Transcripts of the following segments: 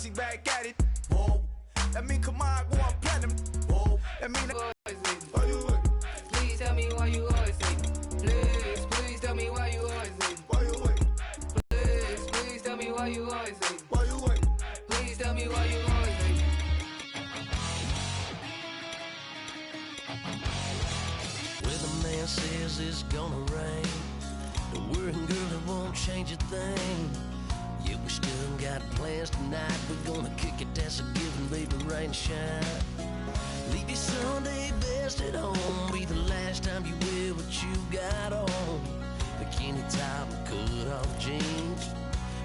he back at it. Whoa. That mean come on, go on platinum. Whoa. That mean why you wait? Please tell me why you always hate. Please tell me why you always hate. Why you wait? Please tell me why you always hate. Why you wait? Please tell me why you always hate. Well, the man says it's gonna rain. Don't worry, girl, it won't change a thing. Yeah, we still got plans tonight. We're gonna kick it, that's a given, baby, rain and shine. Leave your Sunday best at home. Be the last time you wear what you got on. Bikini top and cut off jeans.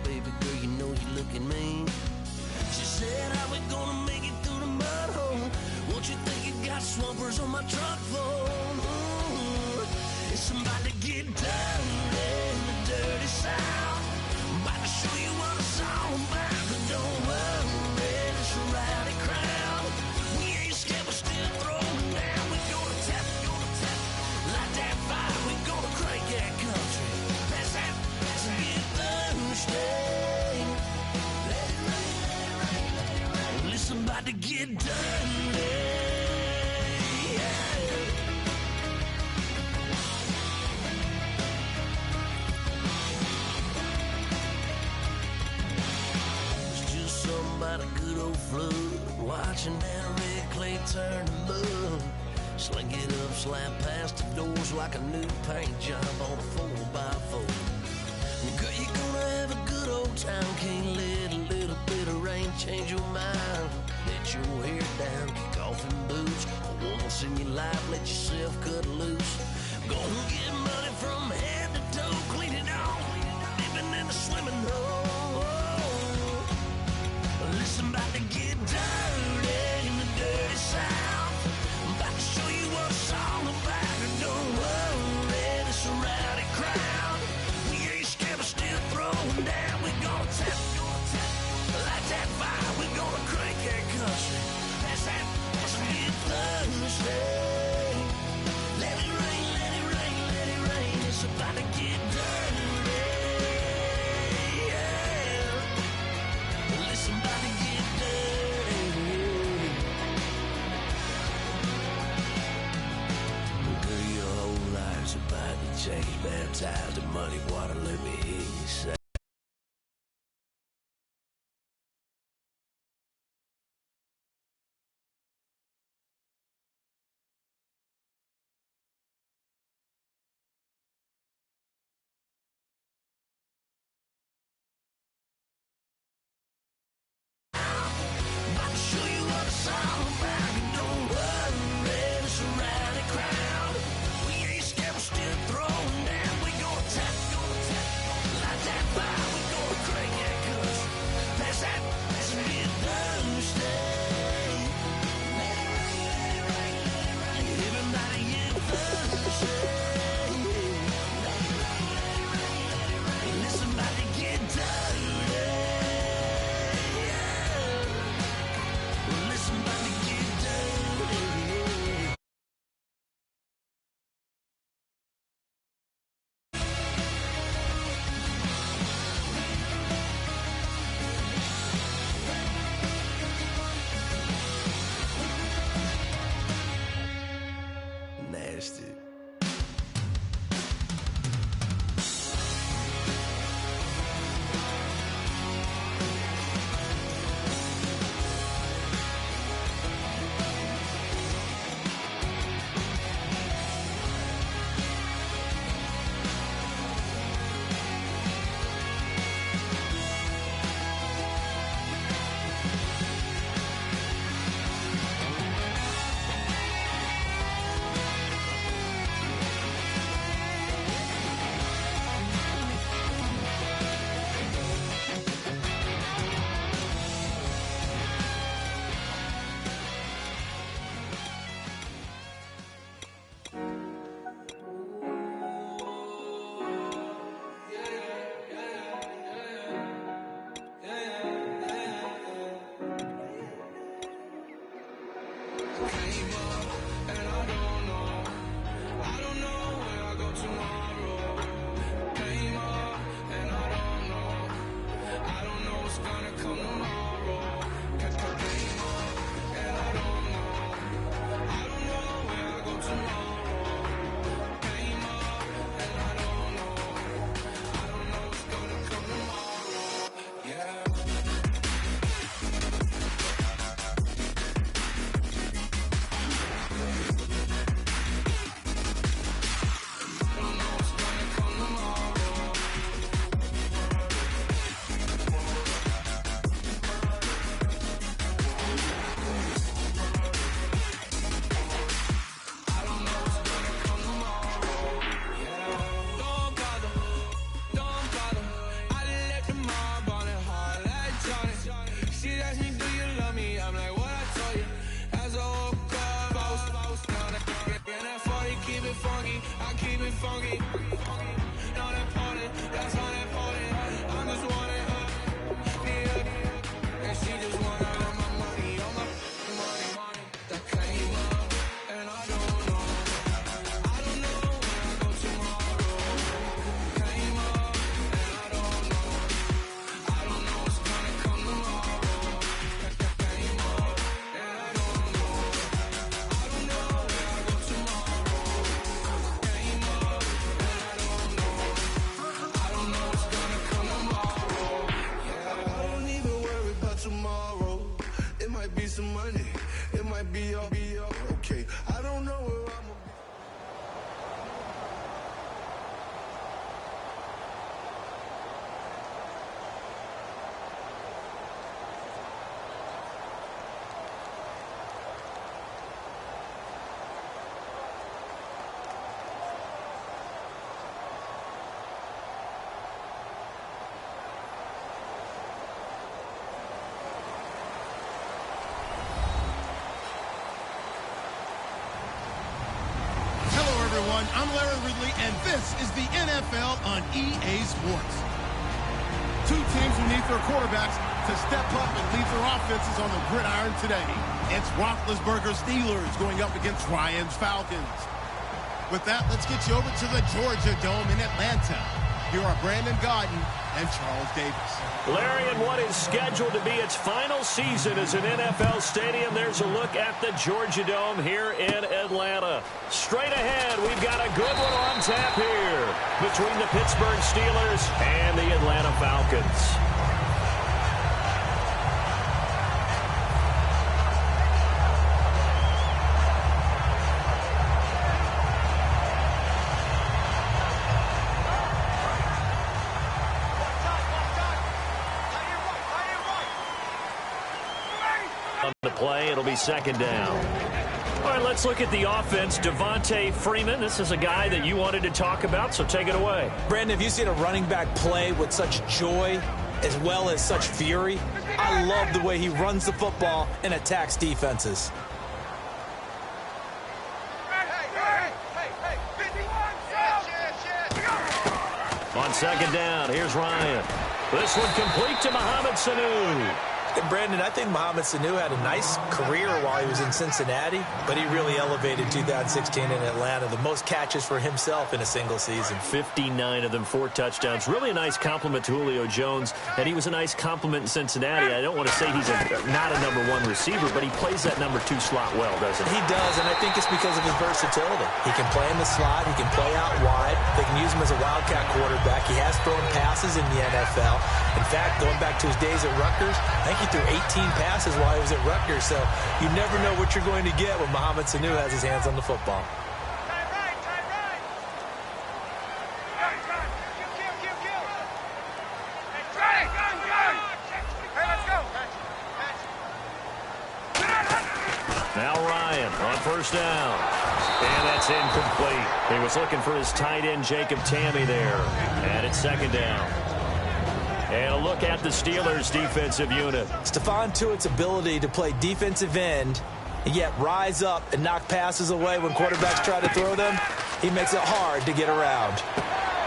Baby girl, you know you're looking mean. She said, how we gonna make it through the mud hole? Won't you think you got swampers on my truck phone? It's somebody to get dirty in the dirty South. I'm about to show you what it's all about. But don't worry, it's a rowdy crowd. We ain't scared, we're still throwing down. We gonna tap, light that fire. We gonna crank that country. That's it, get Thursday. Let it rain. Well, it's somebody to get dirty. About a good old flood, watching that red clay turn to mud. Sling it up, slap past the doors like a new paint job on a 4x4. Girl, you're gonna have a good old time. Can't let a little bit of rain change your mind. Let your hair down, kick off in boots. Once in your life, let yourself cut loose. Gonna get money from head to toe, clean it off, living in a swimming hole. Listen, about to get dirty in the dirty South. I'm about to show you what it's all about. And don't worry, it's a rowdy crowd. We ain't scared, we're still throwing down. We gonna tap, light that fire. We gonna crank that country. That's it, let's get Thursday. Let it rain, let it rain, let it rain. It's about to get dirty. About to change, baptized in muddy water, let me hear you say. About to show you what it's all about. Don't worry, it's a rowdy crowd. We ain't scared, we're still throwing down. We gonna tap, light that fire. We gonna crank that country. Pass that, let's get Thursday. Let it rain, let it rain, let it rain. Everybody get Thursday. Let it rain, let it rain, let it rain. Listen, about to get dirty. Listen, about to get some money. It might be all okay. I don't know where I'm. I'm Larry Ridley, and this is the NFL on EA Sports. Two teams who need their quarterbacks to step up and lead their offenses on the gridiron today. It's Roethlisberger's Steelers going up against Ryan's Falcons. With that, let's get you over to the Georgia Dome in Atlanta. Here are Brandon Gaudin and Charles Davis. Larry, in what is scheduled to be its final season as an NFL stadium, there's a look at the Georgia Dome here in Atlanta. Straight ahead, we've got a good one on tap here between the Pittsburgh Steelers and the Atlanta Falcons. Play. It'll be second down. All right, let's look at the offense. Dwight315, this is a guy that you wanted to talk about, so take it away. Brandon, have you seen a running back play with such joy as well as such fury? I love the way he runs the football and attacks defenses. On second down, here's Ryan. This one complete to Mohamed Sanu. And Brandon, I think Mohamed Sanu had a nice career while he was in Cincinnati, but he really elevated 2016 in Atlanta. The most catches for himself in a single season. 59 of them, 4 touchdowns. Really a nice compliment to Julio Jones, and he was a nice compliment in Cincinnati. I don't want to say he's not a number 1 receiver, but he plays that number 2 slot well, doesn't he? He does, and I think it's because of his versatility. He can play in the slot. He can play out wide. They can use him as a wildcat quarterback. He has thrown passes in the NFL. In fact, going back to his days at Rutgers, I think he threw 18 passes while he was at Rutgers, so you never know what you're going to get when Mohamed Sanu has his hands on the football. Now Ryan on first down. And that's incomplete. He was looking for his tight end, Jacob Tamme, there. And it's second down. And a look at the Steelers' defensive unit. Stephon Tuitt's ability to play defensive end and yet rise up and knock passes away when quarterbacks try to throw them, he makes it hard to get around.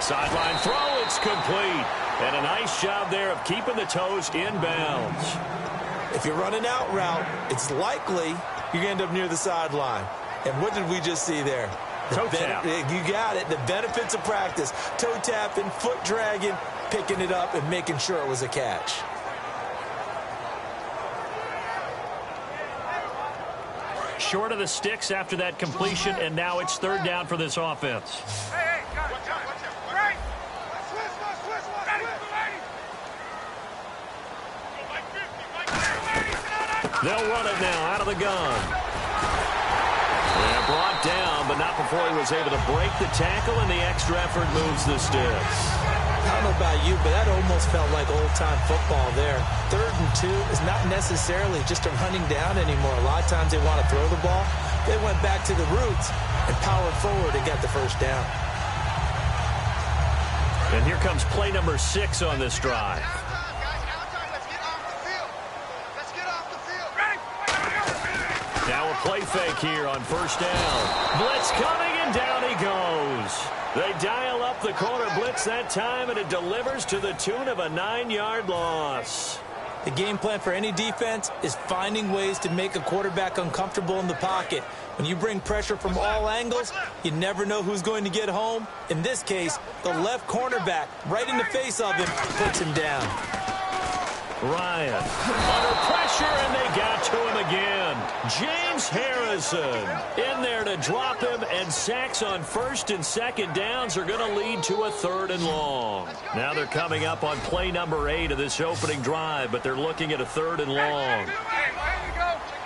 Sideline throw, it's complete. And a nice job there of keeping the toes in bounds. If you're running out route, it's likely you're going to end up near the sideline. And what did we just see there? Toe tap. You got it. The benefits of practice. Toe tapping, foot dragging, picking it up, and making sure it was a catch. Short of the sticks after that completion, and now it's third down for this offense. Hey, watch out. Right. They'll run it now out of the gun. And brought down, but not before he was able to break the tackle, and the extra effort moves the sticks. I don't know about you, but that almost felt like old-time football there. 3rd and 2 is not necessarily just a running down anymore. A lot of times they want to throw the ball. They went back to the roots and powered forward and got the first down. And here comes play number 6 on this drive. Now a play fake here on first down. Blitz coming, and down he goes. They dial up the corner blitz that time, and it delivers to the tune of a 9-yard loss. The game plan for any defense is finding ways to make a quarterback uncomfortable in the pocket. When you bring pressure from all angles, you never know who's going to get home. In this case, the left cornerback, right in the face of him, puts him down. Ryan under pressure, and they got to him again. James Harrison in there to drop him, and sacks on 1st and 2nd downs are going to lead to a 3rd and long. Now they're coming up on play number 8 of this opening drive, but they're looking at a 3rd and long. Hey, here we go.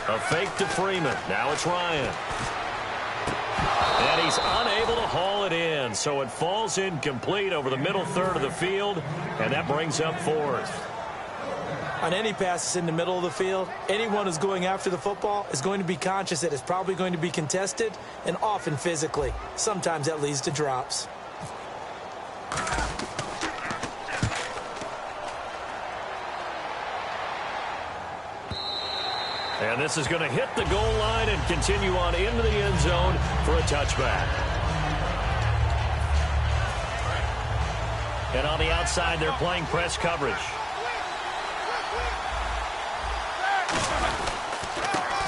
A fake to Freeman. Now it's Ryan. And he's unable to haul it in, so it falls incomplete over the middle third of the field, and that brings up fourth. On any passes in the middle of the field, anyone who's going after the football is going to be conscious that it's probably going to be contested, and often physically. Sometimes that leads to drops. And this is going to hit the goal line and continue on into the end zone for a touchback. And on the outside, they're playing press coverage.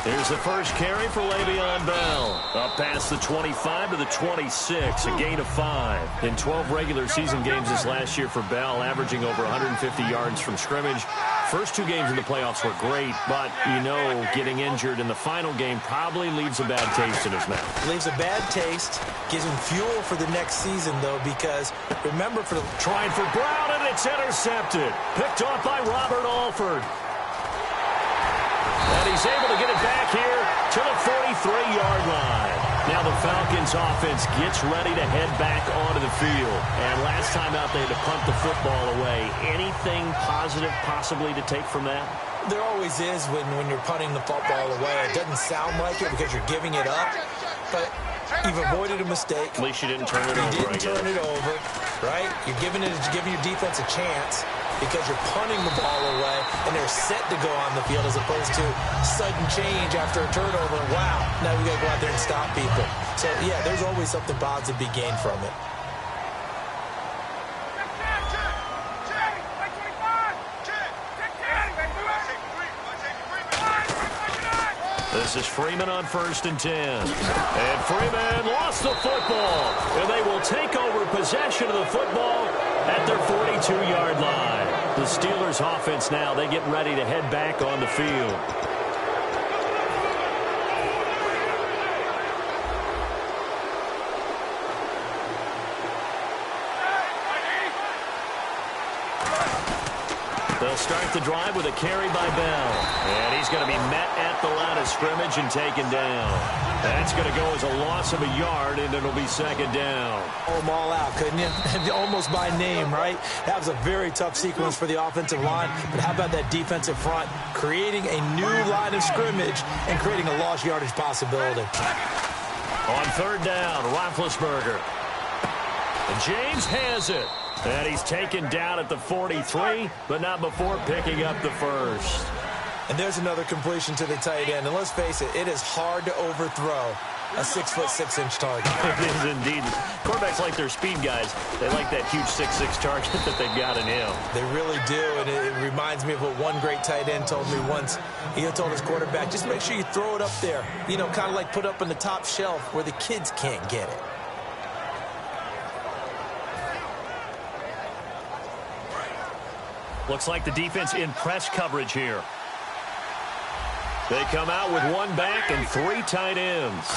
Here's the first carry for Le'Veon Bell. Up past the 25 to the 26, a gain of 5. In 12 regular season games this last year for Bell, averaging over 150 yards from scrimmage. First 2 games in the playoffs were great, but, you know, getting injured in the final game probably leaves a bad taste in his mouth. Leaves a bad taste, gives him fuel for the next season, though, because remember for the... Trying for Brown, and it's intercepted. Picked off by Robert Alford. And he's able to get it back here to the 43-yard line. Now the Falcons offense gets ready to head back onto the field. And last time out they had to punt the football away. Anything positive possibly to take from that? There always is when you're punting the football away. It doesn't sound like it because you're giving it up, but you've avoided a mistake. At least you didn't turn it over. You didn't turn it over, right? You're giving your defense a chance because you're punting the ball away and they're set to go on the field as opposed to sudden change after a turnover. Wow, now we got to go out there and stop people. So, yeah, there's always something positive to be gained from it. This is Freeman on 1st and 10. And Freeman lost the football. And they will take over possession of the football at their 42-yard line. The Steelers offense now, they get ready to head back on the field. They'll start the drive with a carry by Bell. And he's going to be met at the line of scrimmage and taken down. That's going to go as a loss of a yard, and it'll be 2nd down. Pull them all out, couldn't you? Almost by name, right? That was a very tough sequence for the offensive line. But how about that defensive front creating a new line of scrimmage and creating a lost yardage possibility? On 3rd down, Roethlisberger. And James has it. And he's taken down at the 43, but not before picking up the first. And there's another completion to the tight end. And let's face it, it is hard to overthrow a 6'6" target. It is indeed. Quarterbacks like their speed guys. They like that huge 6'6" target that they've got in him. They really do, and it reminds me of what one great tight end told me once. He told his quarterback, just make sure you throw it up there. You know, kind of like put up on the top shelf where the kids can't get it. Looks like the defense in press coverage here. They come out with 1 back and 3 tight ends.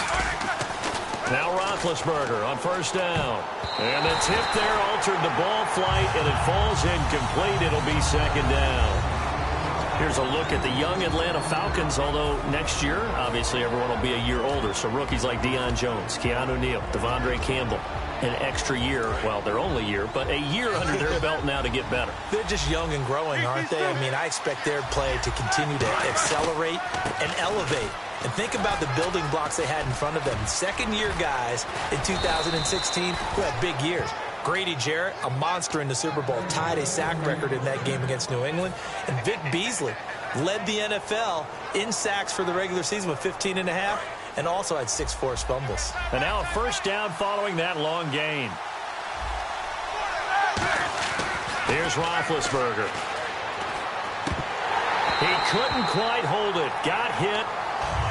Now Roethlisberger on 1st down. And the tip there altered the ball flight, and it falls incomplete. It'll be 2nd down. Here's a look at the young Atlanta Falcons, although next year, obviously, everyone will be a year older. So rookies like Deion Jones, Keanu Neal, Devondre Campbell, an extra year, well, their only year, but a year under their belt now to get better. They're just young and growing, aren't they? I mean, I expect their play to continue to accelerate and elevate. And think about the building blocks they had in front of them. 2nd-year guys in 2016 who had big years. Grady Jarrett, a monster in the Super Bowl, tied a sack record in that game against New England. And Vic Beasley led the NFL in sacks for the regular season with 15.5. And also had 6 forced fumbles. And now a 1st down following that long gain. Here's Roethlisberger. He couldn't quite hold it. Got hit.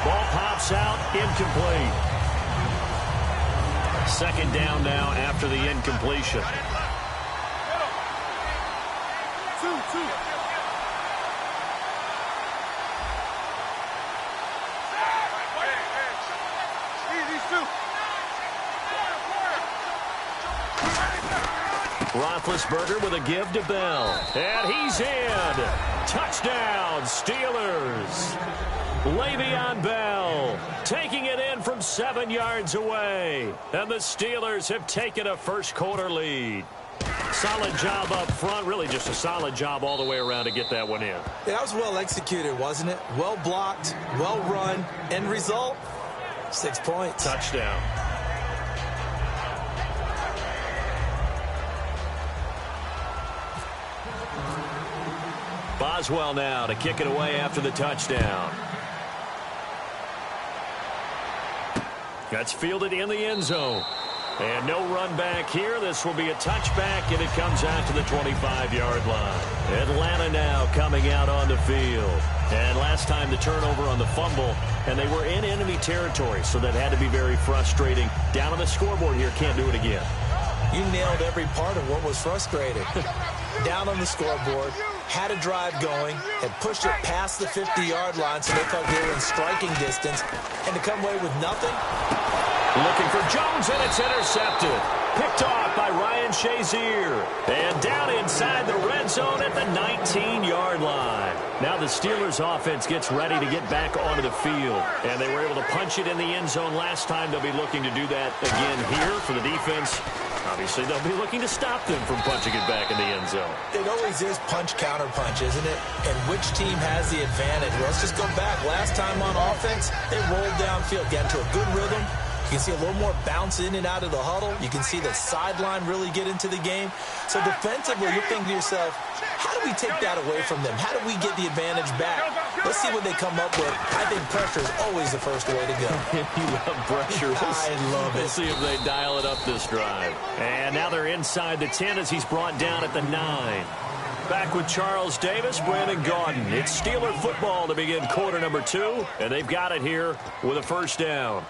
Ball pops out. Incomplete. 2nd down now after the incompletion. 2-2. Roethlisberger with a give to Bell. And he's in. Touchdown, Steelers. Le'Veon Bell taking it in from 7 yards away. And the Steelers have taken a first-quarter lead. Solid job up front. Really just a solid job all the way around to get that one in. Yeah, that was well executed, wasn't it? Well blocked, well run. End result, 6 points. Touchdown. Boswell now to kick it away after the touchdown. That's fielded in the end zone. And no run back here. This will be a touchback, and it comes out to the 25-yard line. Atlanta now coming out on the field. And last time the turnover on the fumble, and they were in enemy territory, so that had to be very frustrating. Down on the scoreboard here, can't do it again. You nailed every part of what was frustrating. Down on the scoreboard, had a drive going, had pushed it past the 50-yard line so they thought they were in striking distance, and to come away with nothing. Looking for Jones, and it's intercepted. Picked off by Ryan Shazier. And down inside the red zone at the 19-yard line. Now the Steelers offense gets ready to get back onto the field. And they were able to punch it in the end zone last time. They'll be looking to do that again here for the defense. Obviously, they'll be looking to stop them from punching it back in the end zone. It always is punch-counter-punch, isn't it? And which team has the advantage? Well, let's just go back. Last time on offense, they rolled downfield, got into a good rhythm. You can see a little more bounce in and out of the huddle. You can see the sideline really get into the game. So defensively, you're thinking to yourself, how do we take that away from them? How do we get the advantage back? Let's see what they come up with. I think pressure is always the first way to go. You love pressure. I love it. We'll see if they dial it up this drive. And now they're inside the 10 as he's brought down at the 9. Back with Charles Davis, Brandon Gaudin. It's Steeler football to begin quarter number 2, and they've got it here with a first down.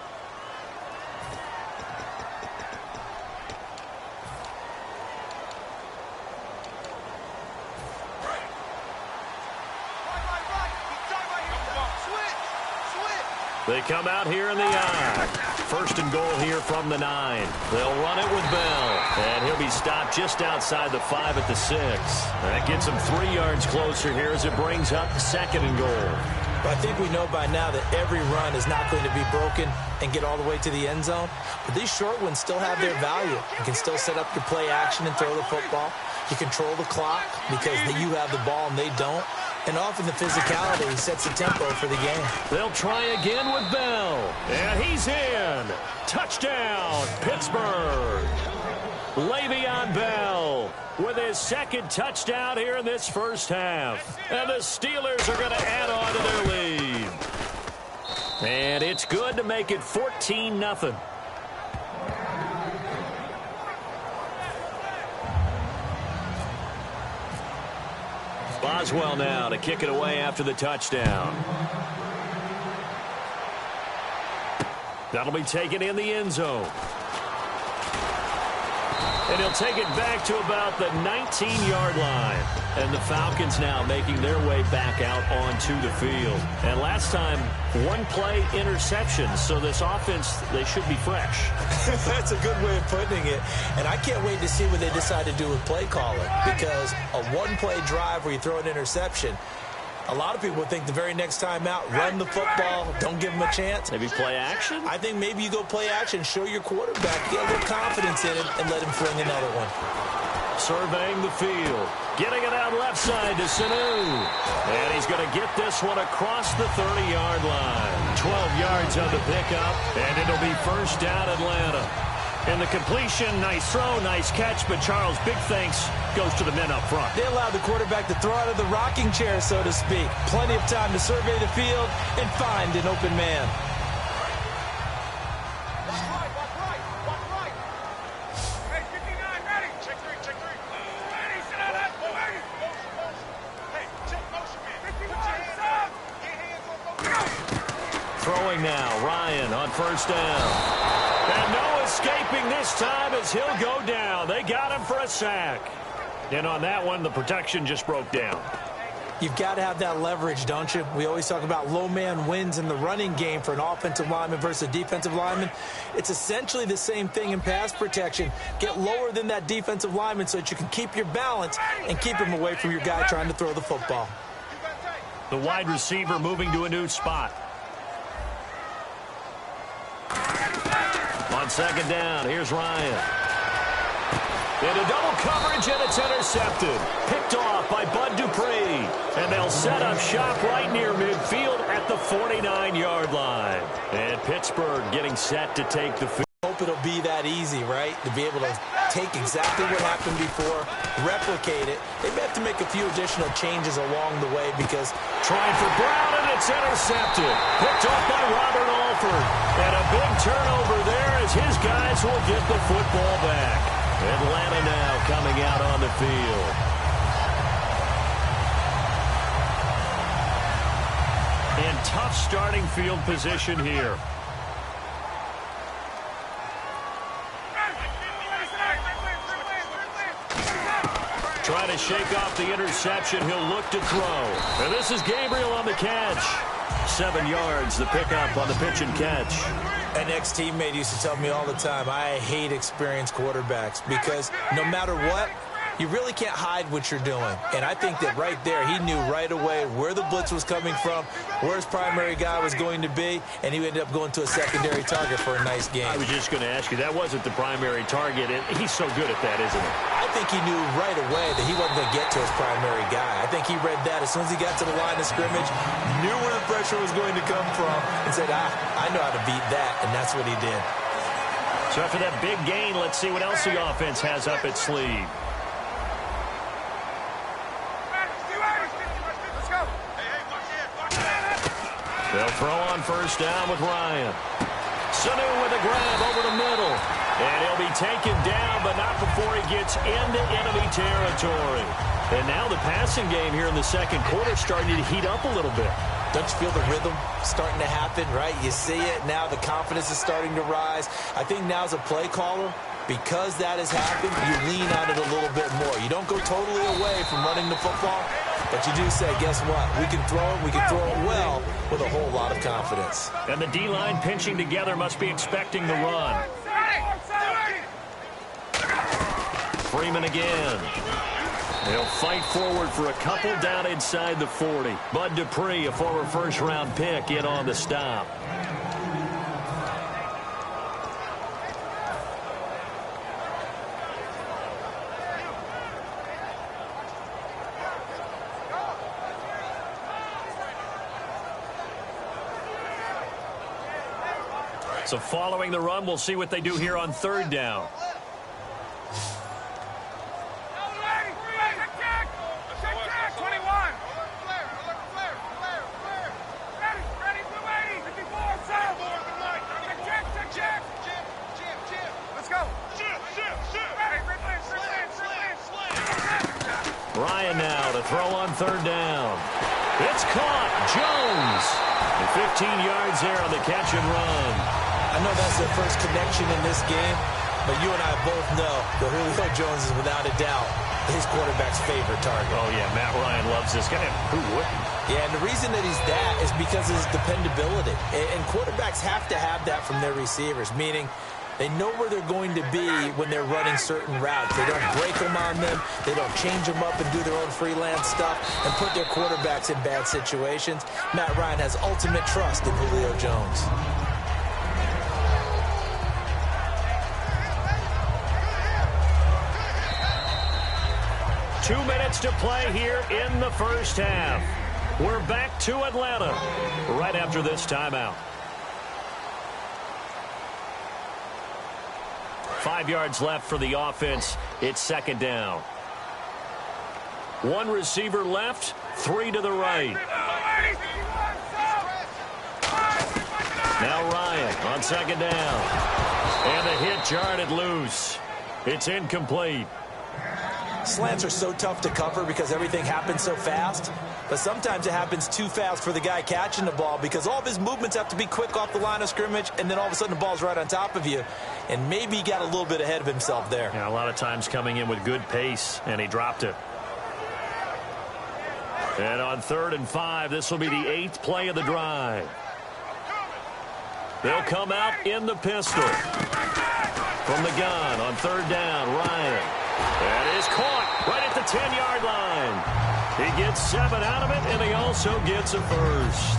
They come out here in the I. First and goal here from the 9. They'll run it with Bell. And he'll be stopped just outside the 5 at the 6. That gets him 3 yards closer here as it brings up second and goal. But I think we know by now that every run is not going to be broken and get all the way to the end zone. But these short ones still have their value. You can still set up your play action and throw the football. You control the clock because you have the ball and they don't. And often the physicality sets the tempo for the game. They'll try again with Bell. And he's in. Touchdown, Pittsburgh. Le'Veon Bell with his second touchdown here in this first half. And the Steelers are going to add on to their lead. And it's good to make it 14-0. Boswell now to kick it away after the touchdown. That'll be taken in the end zone. And he'll take it back to about the 19-yard line. And the Falcons now making their way back out onto the field. And last time, one play interception. So this offense, they should be fresh. That's a good way of putting it. And I can't wait to see what they decide to do with play calling. Because a one-play drive where you throw an interception, a lot of people think the very next time out, run the football, don't give them a chance. Maybe play action? I think maybe you go play action, show your quarterback, get a little confidence in it, and let him fling another one. Surveying the field. Getting it out left side to Sanu. And he's going to get this one across the 30-yard line. 12 yards on the pickup, and it'll be first down Atlanta. And the completion, nice throw, nice catch, but Charles, big thanks goes to the men up front. They allowed the quarterback to throw out of the rocking chair, so to speak. Plenty of time to survey the field and find an open man. Hey, 59, ready. Check three. Ready, sit down, ready. Hey, check motion, man. 51, sub. Get hands on go. Throwing now, Ryan on first down. And no escaping this time as he'll go down. They got him for a sack. And on that one, the protection just broke down. You've got to have that leverage, don't you? We always talk about low man wins in the running game for an offensive lineman versus a defensive lineman. It's essentially the same thing in pass protection. Get lower than that defensive lineman so that you can keep your balance and keep him away from your guy trying to throw the football. The wide receiver moving to a new spot. On second down, here's Ryan. Into double coverage, and it's intercepted. Picked off by Bud Dupree. And they'll set up shop right near midfield at the 49-yard line. And Pittsburgh getting set to take the field. Hope it'll be that easy, right? To be able to take exactly what happened before, replicate it. They may have to make a few additional changes along the way because trying for Brown, and it's intercepted. Picked off by Robert Alford. And a big turnover there as his guys will get the football back. Atlanta now coming out on the field. And tough starting field position here. Trying to shake off the interception. He'll look to throw. And this is Gabriel on the catch. 7 yards, the pickup on the pitch and catch. An ex-teammate used to tell me all the time, I hate experienced quarterbacks because no matter what, you really can't hide what you're doing. And I think that right there, he knew right away where the blitz was coming from, where his primary guy was going to be, and he ended up going to a secondary target for a nice game. I was just going to ask you, that wasn't the primary target. He's so good at that, isn't he? I think he knew right away that he wasn't going to get to his primary guy. I think he read that as soon as he got to the line of scrimmage, knew where the pressure was going to come from, and said, I know how to beat that, and that's what he did. So after that big gain, let's see what else the offense has up its sleeve. They'll throw on first down with Ryan. Sanu with a grab over the middle. And he'll be taken down, but not before he gets into enemy territory. And now the passing game here in the second quarter starting to heat up a little bit. Don't you feel the rhythm starting to happen, right? You see it now. The confidence is starting to rise. I think now as a play caller, because that has happened, you lean on it a little bit more. You don't go totally away from running the football, but you do say, guess what? We can throw it. We can throw it well with a whole lot of confidence. And the D-line pinching together must be expecting the run. Freeman again. They'll fight forward for a couple down inside the 40. Bud Dupree, a former first-round pick, in on the stop. So following the run, we'll see what they do here on third down. Ryan now to throw on third down. It's caught. Jones. And 15 yards there on the catch and run. I know that's their first connection in this game, but you and I both know that Julio Jones is without a doubt his quarterback's favorite target. Oh, yeah, Matt Ryan loves this guy. Who wouldn't? Yeah, and the reason that he's that is because of his dependability. And quarterbacks have to have that from their receivers, meaning they know where they're going to be when they're running certain routes. They don't break them on them. They don't change them up and do their own freelance stuff and put their quarterbacks in bad situations. Matt Ryan has ultimate trust in Julio Jones. Two minutes to play here in the first half. We're back to Atlanta right after this timeout. 5 yards left for the offense. It's second down. One receiver left, three to the right. Now Ryan on second down. And the hit jarred loose. It's incomplete. Slants are so tough to cover because everything happens so fast. But sometimes it happens too fast for the guy catching the ball because all of his movements have to be quick off the line of scrimmage, and then all of a sudden the ball's right on top of you. And maybe he got a little bit ahead of himself there. Yeah, a lot of times coming in with good pace, and he dropped it. And on 3rd and 5, this will be the 8th play of the drive. They'll come out in the pistol. From the gun on 3rd down, Ryan. That is caught right at the 10-yard line. He gets 7 out of it, and he also gets a first.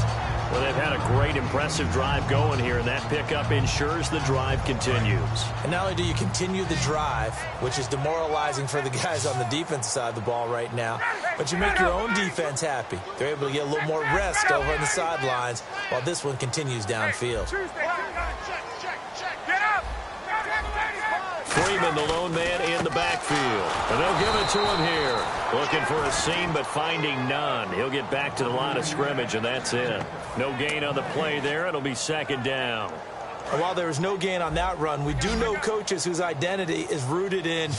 Well, they've had a great, impressive drive going here, and that pickup ensures the drive continues. And not only do you continue the drive, which is demoralizing for the guys on the defensive side of the ball right now, but you make your own defense happy. They're able to get a little more rest over on the sidelines while this one continues downfield. Freeman, the lone man in the backfield. And they'll give it to him here. Looking for a seam, but finding none. He'll get back to the line of scrimmage, and that's it. No gain on the play there. It'll be second down. And while there was no gain on that run, we do know coaches whose identity is rooted in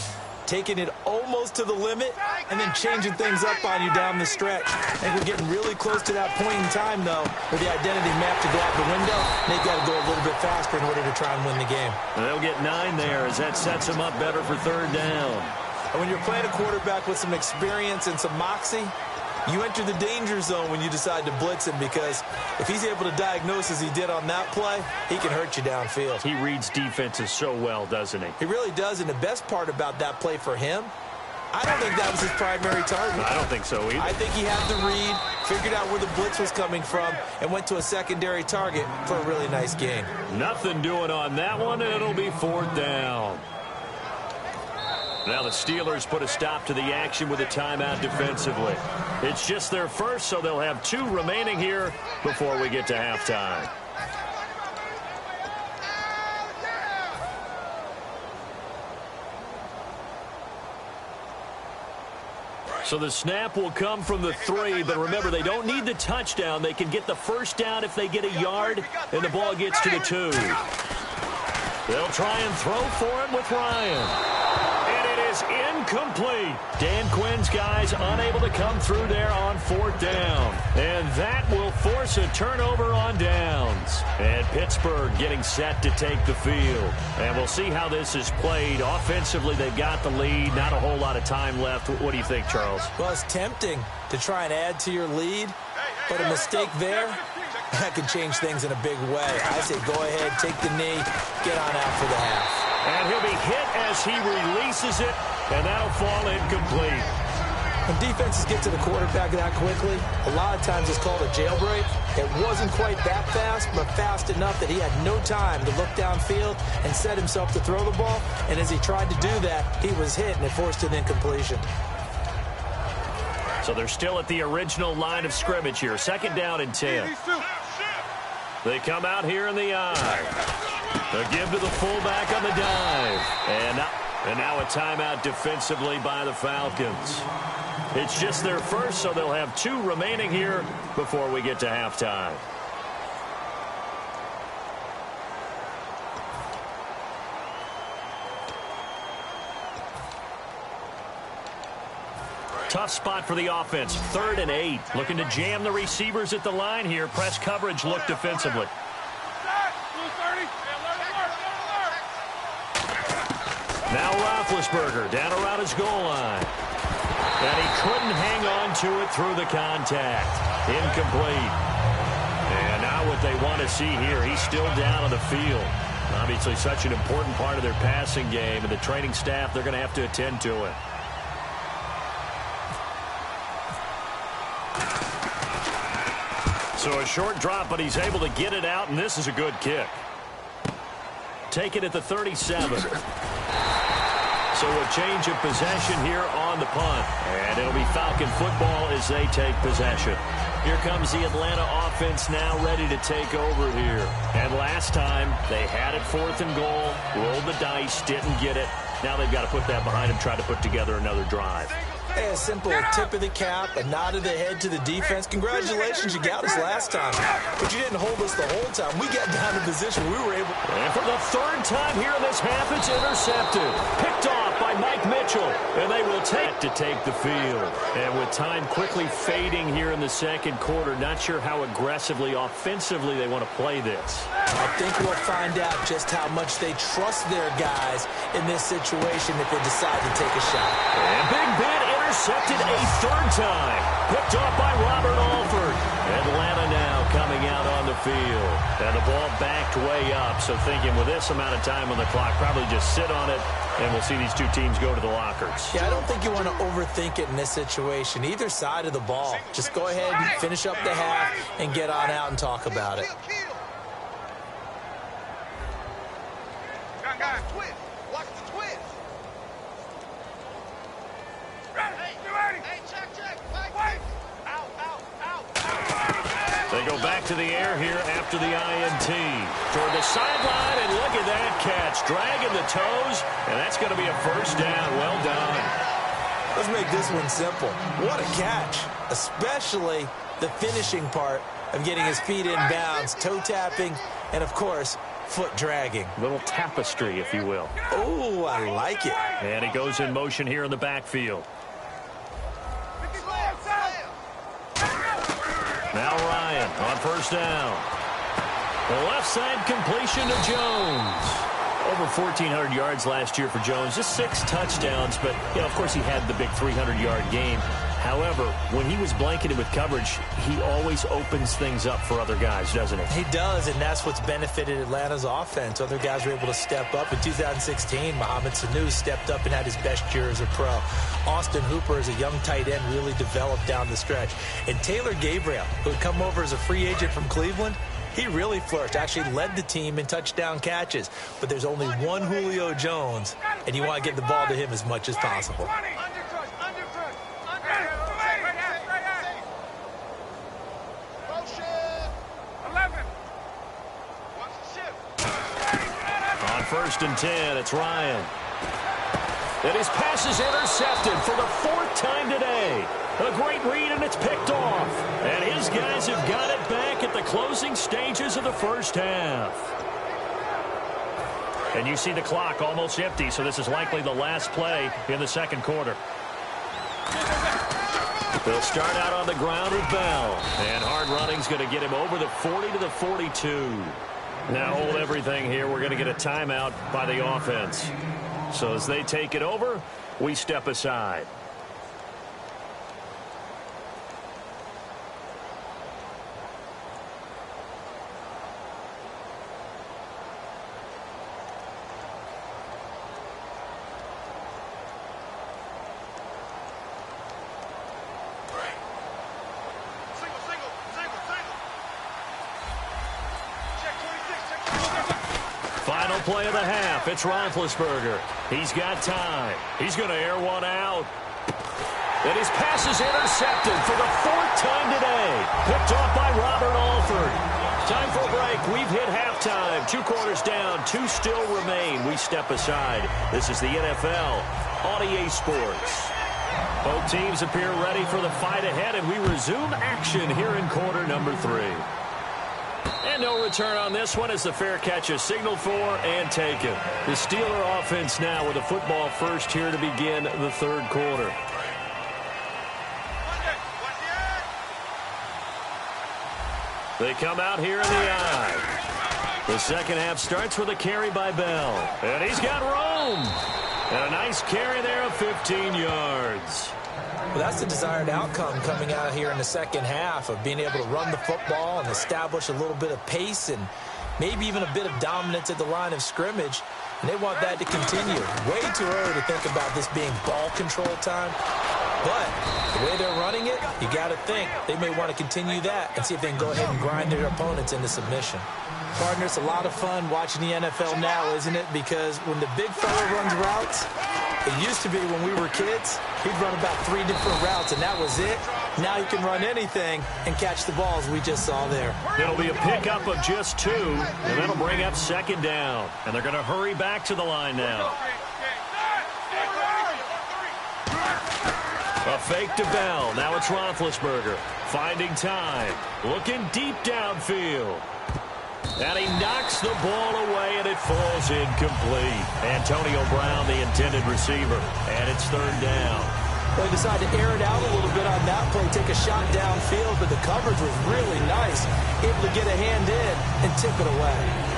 taking it almost to the limit and then changing things up on you down the stretch. I think we're getting really close to that point in time, though, where the identity map to go out the window, they've got to go a little bit faster in order to try and win the game. And they'll get 9 there as that sets them up better for third down. And when you're playing a quarterback with some experience and some moxie, you enter the danger zone when you decide to blitz him, because if he's able to diagnose as he did on that play, he can hurt you downfield. He reads defenses so well, doesn't he? He really does, and the best part about that play for him, I don't think that was his primary target. I don't think so either. I think he had the read, figured out where the blitz was coming from, and went to a secondary target for a really nice gain. Nothing doing on that one, and it'll be fourth down. Now the Steelers put a stop to the action with a timeout defensively. It's just their first, so they'll have 2 remaining here before we get to halftime. So the snap will come from the 3, but remember, they don't need the touchdown. They can get the first down if they get a yard, and the ball gets to the 2. They'll try and throw for it with Ryan. And it is incomplete. Dan Quinn's guys unable to come through there on fourth down. And that will force a turnover on downs. And Pittsburgh getting set to take the field. And we'll see how this is played. Offensively, they've got the lead. Not a whole lot of time left. What do you think, Charles? Well, it's tempting to try and add to your lead, but a mistake there, that can change things in a big way. I say go ahead, take the knee, get on out for the half. And he'll be hit as he releases it, and that'll fall incomplete. When defenses get to the quarterback that quickly, a lot of times it's called a jailbreak. It wasn't quite that fast, but fast enough that he had no time to look downfield and set himself to throw the ball. And as he tried to do that, he was hit, and it forced an incompletion. So they're still at the original line of scrimmage here. Second down and 10. They come out here in the eye. They give to the fullback on the dive. And now a timeout defensively by the Falcons. It's just their first, so they'll have 2 remaining here before we get to halftime. Tough spot for the offense. 3rd and 8. Looking to jam the receivers at the line here. Press coverage look defensively. Now Roethlisberger down around his goal line. And he couldn't hang on to it through the contact. Incomplete. And now what they want to see here, he's still down on the field. Obviously such an important part of their passing game, and the training staff, they're going to have to attend to it. So a short drop, but he's able to get it out, and this is a good kick. Take it at the 37. So a change of possession here on the punt. And it'll be Falcon football as they take possession. Here comes the Atlanta offense now ready to take over here. And last time, they had it 4th and goal, rolled the dice, didn't get it. Now they've got to put that behind them, try to put together another drive. Hey, a simple tip of the cap, a nod of the head to the defense. Congratulations, you got us last time. But you didn't hold us the whole time. We got down to position. We were able... And for the 3rd time here in this half, it's intercepted. Picked off by Mike Mitchell. And they will take the field. And with time quickly fading here in the second quarter, not sure how aggressively, offensively they want to play this. I think we'll find out just how much they trust their guys in this situation if they decide to take a shot. And Big Ben intercepted a 3rd time. Picked off by Robert Alford. Atlanta now coming out on the field. And the ball backed way up, so thinking with this amount of time on the clock, probably just sit on it, and we'll see these two teams go to the lockers. Yeah, I don't think you want to overthink it in this situation. Either side of the ball. Just go ahead and finish up the half and get on out and talk about it. Guys, twist. Watch the twist. Hey, you ready? Hey, check. Wait. Out. They go back to the air here after the INT. Toward the sideline, and look at that catch. Dragging the toes, and that's going to be a first down. Well done. Let's make this one simple. What a catch, especially the finishing part of getting his feet in bounds, toe tapping, and, of course, foot dragging. Little tapestry, if you will. Oh, I like it. And he goes in motion here in the backfield. Now Ryan on first down. The left side completion to Jones. Over 1,400 yards last year for Jones. Just 6 touchdowns, but, of course he had the big 300-yard game. However, when he was blanketed with coverage, he always opens things up for other guys, doesn't he? He does, and that's what's benefited Atlanta's offense. Other guys were able to step up. In 2016, Mohamed Sanu stepped up and had his best year as a pro. Austin Hooper, as a young tight end, really developed down the stretch. And Taylor Gabriel, who had come over as a free agent from Cleveland, he really flourished, actually led the team in touchdown catches. But there's only one Julio Jones, and you want to get the ball to him as much as possible. On first and 10, it's Ryan. And his pass is intercepted for the 4th time today. A great read, and it's picked off. And his guys have got it back at the closing stages of the first half. And you see the clock almost empty, so this is likely the last play in the second quarter. They'll start out on the ground with Bell. And hard running's going to get him over the 40 to the 42. Now hold everything here. We're going to get a timeout by the offense. So as they take it over, we step aside. Final play of the half. It's Roethlisberger. He's got time. He's going to air one out. And his pass is intercepted for the 4th time today. Picked off by Robert Alford. Time for a break. We've hit halftime. 2 quarters down. 2 still remain. We step aside. This is the NFL on EA Sports. Both teams appear ready for the fight ahead, and we resume action here in quarter number 3. And no return on this one as the fair catch is signaled for and taken. The Steeler offense now with a football first here to begin the 3rd quarter. They come out here in the eye. The second half starts with a carry by Bell. And he's got room. And a nice carry there of 15 yards. Well, that's the desired outcome coming out here in the second half of being able to run the football and establish a little bit of pace and maybe even a bit of dominance at the line of scrimmage. And they want that to continue. Way too early to think about this being ball control time. But the way they're running it, you got to think they may want to continue that and see if they can go ahead and grind their opponents into submission. Partner, it's a lot of fun watching the NFL now, isn't it? Because when the big fella runs routes, it used to be when we were kids, he'd run about 3 different routes, and that was it. Now he can run anything and catch the balls we just saw there. It'll be a pickup of just 2, and that'll bring up 2nd down. And they're going to hurry back to the line now. A fake to Bell. Now it's Roethlisberger. Finding time. Looking deep downfield. And he knocks the ball away, and it falls incomplete. Antonio Brown, the intended receiver. And it's 3rd down. They decided to air it out a little bit on that play, take a shot downfield, but the coverage was really nice. Able to get a hand in and tip it away.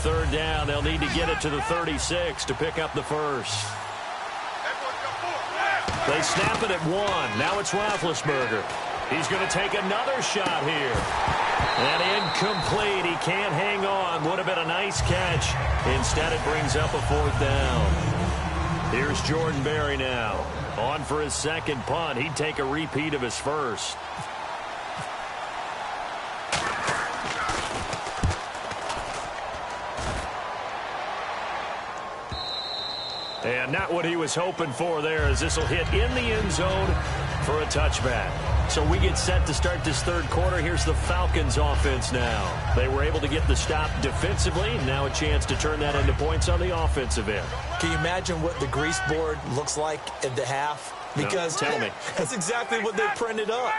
third down. They'll need to get it to the 36 to pick up the first. They snap it at 1. Now it's Roethlisberger. He's going to take another shot here. And incomplete. He can't hang on. Would have been a nice catch. Instead, it brings up a 4th down. Here's Jordan Berry now. On for his second punt. He'd take a repeat of his first. And not what he was hoping for there, as this will hit in the end zone for a touchback. So we get set to start this third quarter. Here's the Falcons offense now. They were able to get the stop defensively. Now a chance to turn that into points on the offensive end. Can you imagine what the grease board looks like at the half? Because no, tell me. That's exactly what they printed up.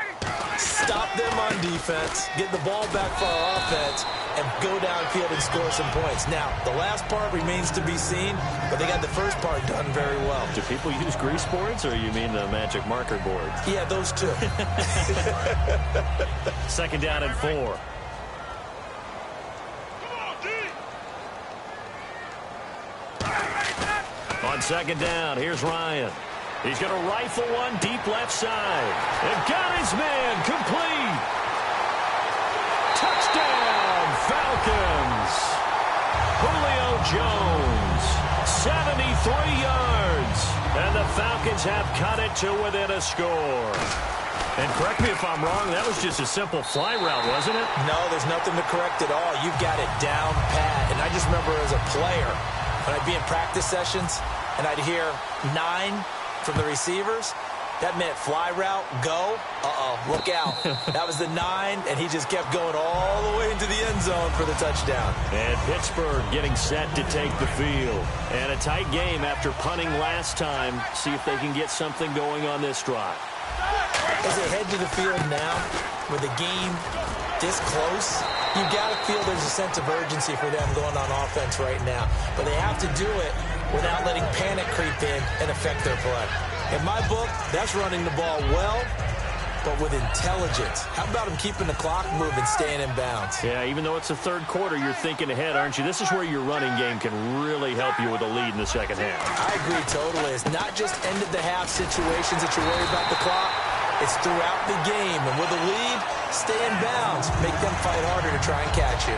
Stop them on defense, get the ball back for our offense, and go downfield and score some points. Now, the last part remains to be seen, but they got the first part done very well. Do people use grease boards, or you mean the magic marker boards? Yeah, those two. Second down and 4. On second down, here's Ryan. He's going to rifle one deep left side. And got his man complete. Touchdown, Falcons. Julio Jones, 73 yards. And the Falcons have cut it to within a score. And correct me if I'm wrong, that was just a simple fly route, wasn't it? No, there's nothing to correct at all. You've got it down pat. And I just remember as a player, when I'd be in practice sessions, and I'd hear 9 from the receivers, that meant fly route, go, look out. That was the 9, and he just kept going all the way into the end zone for the touchdown. And Pittsburgh getting set to take the field. And a tight game after punting last time. See if they can get something going on this drive. As they head to the field now, with the game this close, you've got to feel there's a sense of urgency for them going on offense right now. But they have to do it without letting panic creep in and affect their play. In my book, that's running the ball well, but with intelligence. How about them keeping the clock moving, staying in bounds? Yeah, even though it's the third quarter, you're thinking ahead, aren't you? This is where your running game can really help you with a lead in the second half. I agree totally. It's not just end-of-the-half situations that you worry about the clock. It's throughout the game. And with a lead, stay in bounds. Make them fight harder to try and catch you.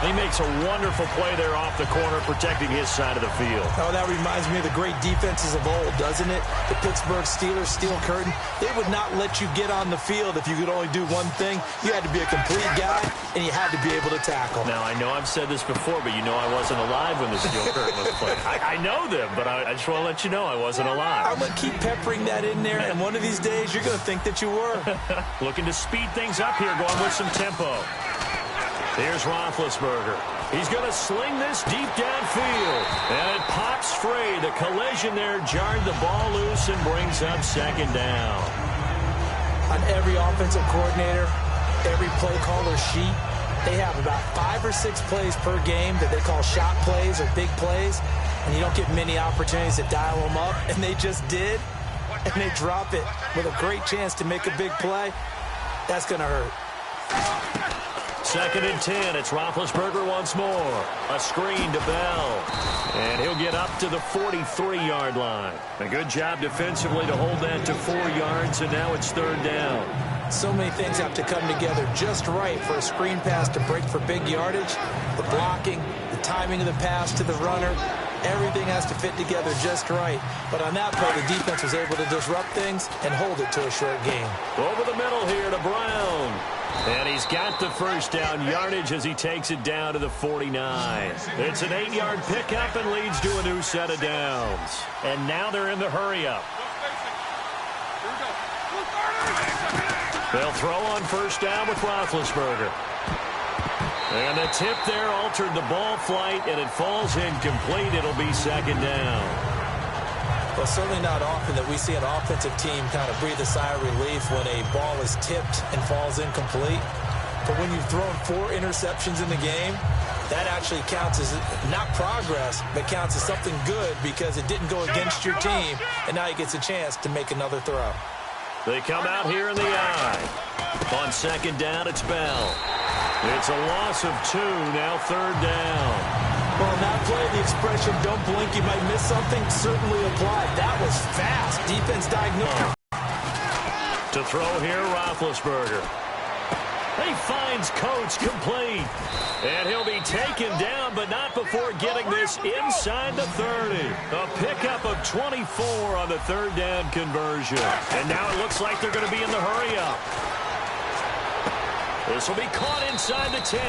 He makes a wonderful play there off the corner, protecting his side of the field. Oh, that reminds me of the great defenses of old, doesn't it? The Pittsburgh Steelers, steel curtain. They would not let you get on the field if you could only do one thing. You had to be a complete guy, and you had to be able to tackle. Now, I know I've said this before, but you know I wasn't alive when the steel curtain was played. I know them, but I just want to let you know I wasn't alive. I'm going to keep peppering that in there, and one of these days you're going to think that you were. Looking to speed things up here, going with some tempo. Here's Roethlisberger. He's going to sling this deep downfield. And it pops free. The collision there jarred the ball loose and brings up second down. On every offensive coordinator, every play caller sheet, they have about 5 or 6 plays per game that they call shot plays or big plays. And you don't get many opportunities to dial them up. And they just did. And they drop it with a great chance to make a big play. That's going to hurt. Second and 10. It's Roethlisberger once more. A screen to Bell. And he'll get up to the 43-yard line. A good job defensively to hold that to 4 yards, and now it's third down. So many things have to come together just right for a screen pass to break for big yardage. The blocking, the timing of the pass to the runner, everything has to fit together just right. But on that play, the defense was able to disrupt things and hold it to a short game. Over the middle here to Brown. And he's got the first down yardage as he takes it down to the 49. It's an 8-yard pickup and leads to a new set of downs. And now they're in the hurry-up. They'll throw on first down with Roethlisberger. And the tip there altered the ball flight, and it falls incomplete. It'll be second down. Well, certainly not often that we see an offensive team kind of breathe a sigh of relief when a ball is tipped and falls incomplete. But when you've thrown 4 interceptions in the game, that actually counts as not progress, but counts as something good because it didn't go against your team, and now he gets a chance to make another throw. They come out here in the eye. On second down, it's Bell. It's a loss of 2, now 3rd down. Well, in that play, the expression, don't blink, you might miss something, certainly applied. That was fast. Defense diagnosed. To throw here, Roethlisberger. He finds Coates complete. And he'll be taken down, but not before getting this inside the 30. A pickup of 24 on the 3rd down conversion. And now it looks like they're going to be in the hurry-up. This will be caught inside the 10.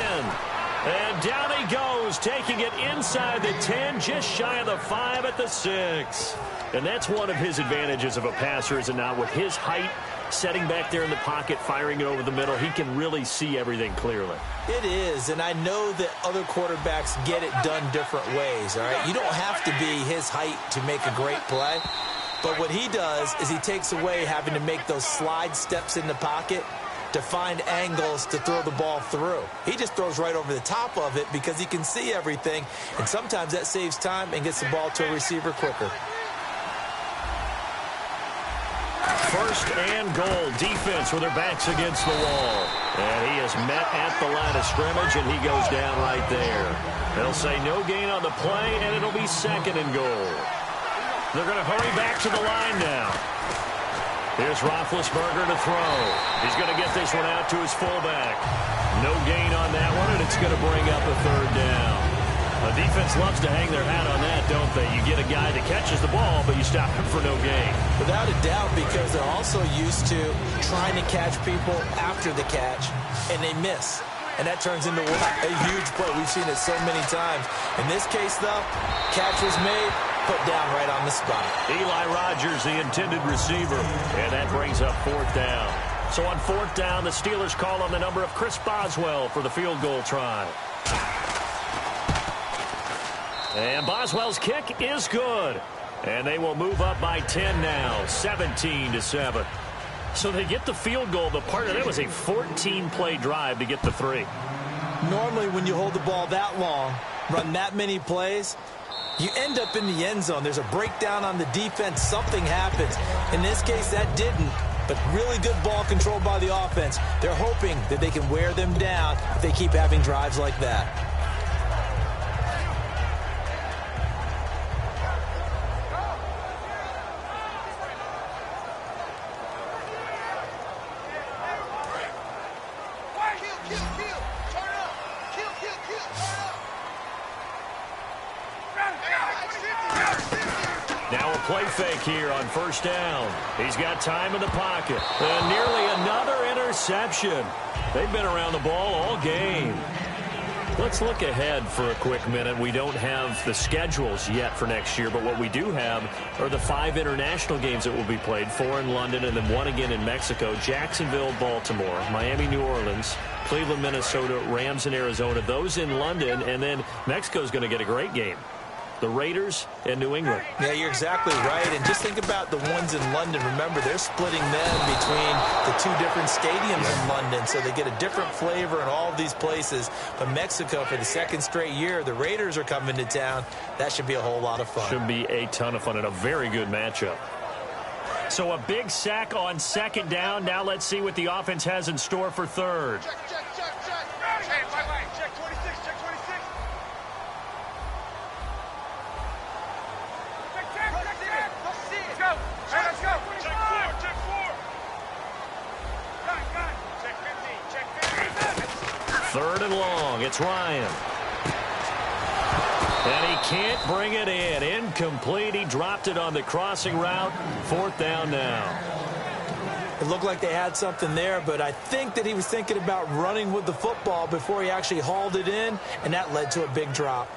And down he goes, taking it inside the 10, just shy of the 5 at the 6. And that's one of his advantages of a passer, is it not? With his height, setting back there in the pocket, firing it over the middle, he can really see everything clearly. It is, and I know that other quarterbacks get it done different ways, all right? You don't have to be his height to make a great play. But what he does is he takes away having to make those slide steps in the pocket to find angles to throw the ball through. He just throws right over the top of it because he can see everything, and sometimes that saves time and gets the ball to a receiver quicker. 1st and goal. Defense with their backs against the wall. And he is met at the line of scrimmage, and he goes down right there. They'll say no gain on the play, and it'll be 2nd and goal. They're going to hurry back to the line now. Here's Roethlisberger to throw. He's going to get this one out to his fullback. No gain on that one, and it's going to bring up a 3rd down. The defense loves to hang their hat on that, don't they? You get a guy that catches the ball, but you stop him for no gain. Without a doubt, because they're also used to trying to catch people after the catch, and they miss. And that turns into a huge play. We've seen it so many times. In this case, though, catch was made, put down right on the spot. Eli Rogers, the intended receiver, and that brings up 4th down. So on 4th down, the Steelers call on the number of Chris Boswell for the field goal try. And Boswell's kick is good. And they will move up by 10 now, 17-7. So they get the field goal, but part of that was a 14-play drive to get the 3. Normally, when you hold the ball that long, run that many plays, you end up in the end zone. There's a breakdown on the defense. Something happens. In this case, that didn't. But really good ball control by the offense. They're hoping that they can wear them down if they keep having drives like that. Now a play fake here on 1st down. He's got time in the pocket. And nearly another interception. They've been around the ball all game. Let's look ahead for a quick minute. We don't have the schedules yet for next year, but what we do have are the 5 international games that will be played, 4 in London and then 1 again in Mexico, Jacksonville, Baltimore, Miami, New Orleans, Cleveland, Minnesota, Rams, and Arizona. Those in London, and then Mexico's going to get a great game. The Raiders and New England. Yeah, you're exactly right. And just think about the ones in London. Remember, they're splitting them between the 2 different stadiums in London, so they get a different flavor in all of these places. But Mexico, for the 2nd straight year, the Raiders are coming to town. That should be a whole lot of fun. Should be a ton of fun and a very good matchup. So a big sack on 2nd down. Now let's see what the offense has in store for 3rd. Check. Hey, wait. Check 26. Check 26. Let's go. Hey, let's go. Check 4. Got. Check 15. 3rd and long. It's Ryan. And he can't bring it in. Incomplete. He dropped it on the crossing route. 4th down now. It looked like they had something there, but I think that he was thinking about running with the football before he actually hauled it in, and that led to a big drop.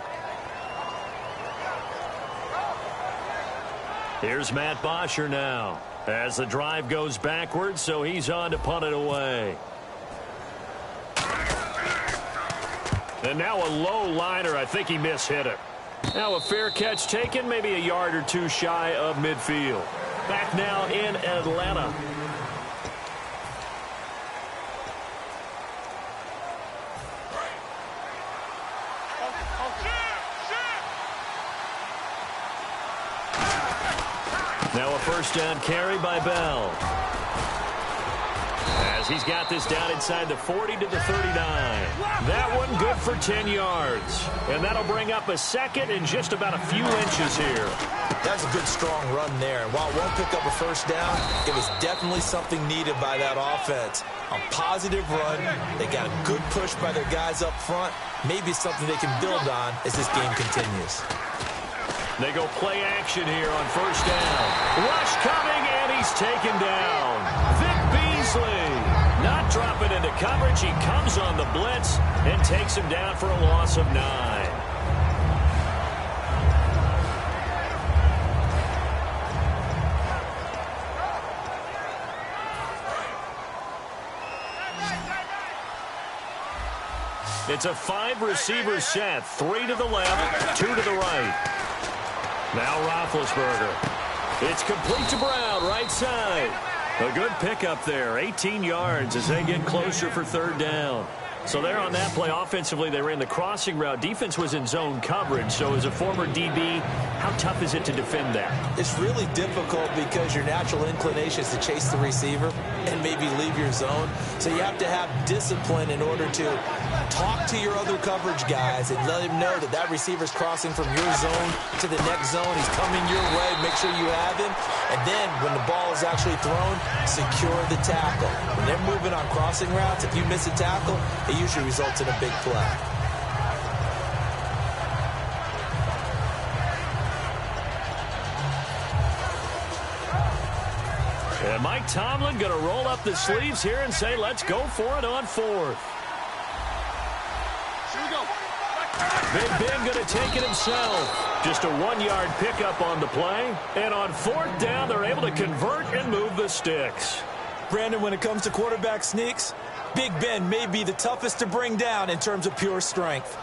Here's Matt Bosher now as the drive goes backwards, so he's on to punt it away. And now a low liner. I think he mishit it. Now a fair catch taken, maybe a yard or 2 shy of midfield. Back now in Atlanta. Now a 1st down carry by Bell. As as he's got this down inside the 40 to the 39. That one good for 10 yards. And that'll bring up a second and just about a few inches here. That's a good, strong run there. And while it won't pick up a first down, it was definitely something needed by that offense. A positive run. They got a good push by their guys up front. Maybe something they can build on as this game continues. They go play action here on first down. Rush coming, and he's taken down. Vic Beasley not dropping into coverage. He comes on the blitz and takes him down for a loss of 9. It's a 5-receiver set. 3 to the left, 2 to the right. Now Roethlisberger. It's complete to Brown, right side. A good pickup there. 18 yards as they get closer for third down. So there on that play, offensively, they ran the crossing route. Defense was in zone coverage. So as a former DB, how tough is it to defend that? It's really difficult because your natural inclination is to chase the receiver and maybe leave your zone. So you have to have discipline in order to talk to your other coverage guys and let him know that that receiver's crossing from your zone to the next zone. He's coming your way. Make sure you have him. And then when the ball is actually thrown, secure the tackle. When they're moving on crossing routes, if you miss a tackle, it usually results in a big play. And Mike Tomlin going to roll up the sleeves here and say, let's go for it on fourth. Big Ben going to take it himself. Just a 1-yard pickup on the play. And on fourth down, they're able to convert and move the sticks. Brandon, when it comes to quarterback sneaks, Big Ben may be the toughest to bring down in terms of pure strength.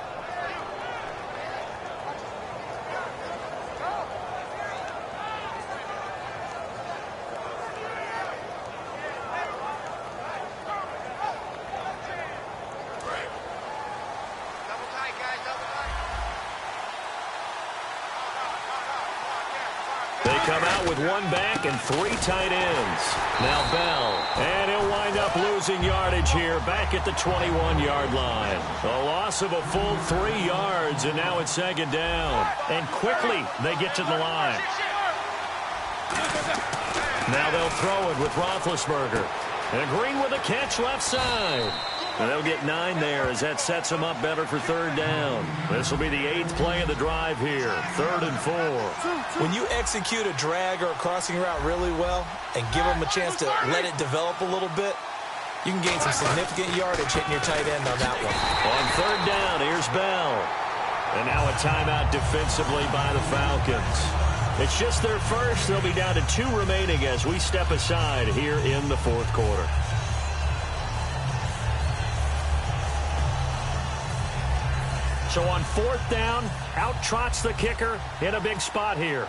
Come out with 1 back and 3 tight ends. Now Bell, and he'll wind up losing yardage here back at the 21-yard line. A loss of a full 3 yards, and now it's second down. And quickly they get to the line. Now they'll throw it with Roethlisberger. And Green with a catch left side. And they'll get 9 there as that sets them up better for third down. This will be the 8th play of the drive here. 3rd and 4. When you execute a drag or a crossing route really well and give them a chance to let it develop a little bit, you can gain some significant yardage hitting your tight end on that one. On third down, here's Bell. And now a timeout defensively by the Falcons. It's just their first. They'll be down to 2 remaining as we step aside here in the 4th quarter. So on 4th down, out trots the kicker in a big spot here.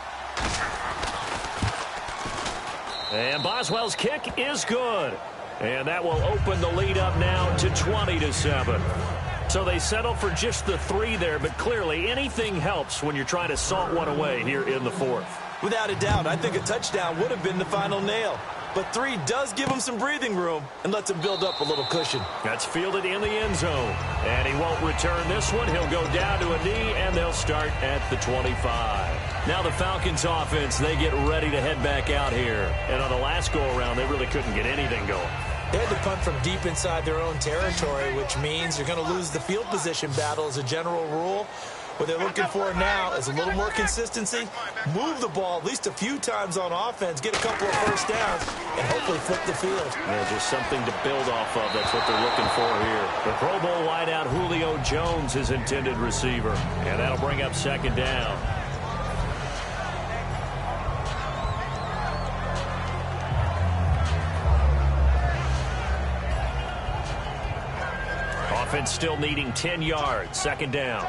And Boswell's kick is good. And that will open the lead up now to 20-7. So they settle for just the 3 there, but clearly anything helps when you're trying to salt one away here in the 4th. Without a doubt, I think a touchdown would have been the final nail. But 3 does give him some breathing room and lets him build up a little cushion. That's fielded in the end zone. And he won't return this one. He'll go down to a knee, and they'll start at the 25. Now the Falcons offense, they get ready to head back out here. And on the last go-around, they really couldn't get anything going. They had to punt from deep inside their own territory, which means you're going to lose the field position battle as a general rule. What they're looking for now is a little more consistency, move the ball at least a few times on offense, get a couple of first downs, and hopefully flip the field. Yeah, just something to build off of. That's what they're looking for here. The Pro Bowl wideout Julio Jones is intended receiver, and that'll bring up second down. Offense still needing 10 yards. Second down.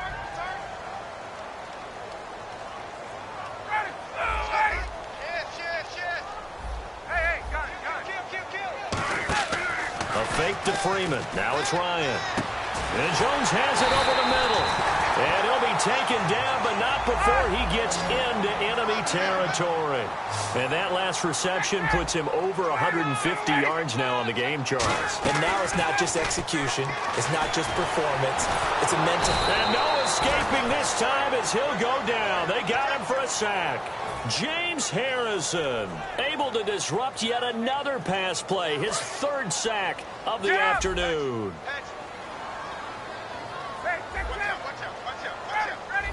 A fake to Freeman. Now it's Ryan. And Jones has it over the middle. And he'll be taken down, but not before he gets into enemy territory. And that last reception puts him over 150 yards now on the game, Charles. And now it's not just execution. It's not just performance. It's a mental. And no escaping this time as he'll go down. They got him for a sack. James Harrison able to disrupt yet another pass play. His third sack of the afternoon. Hey, check it out. Watch out. Ready?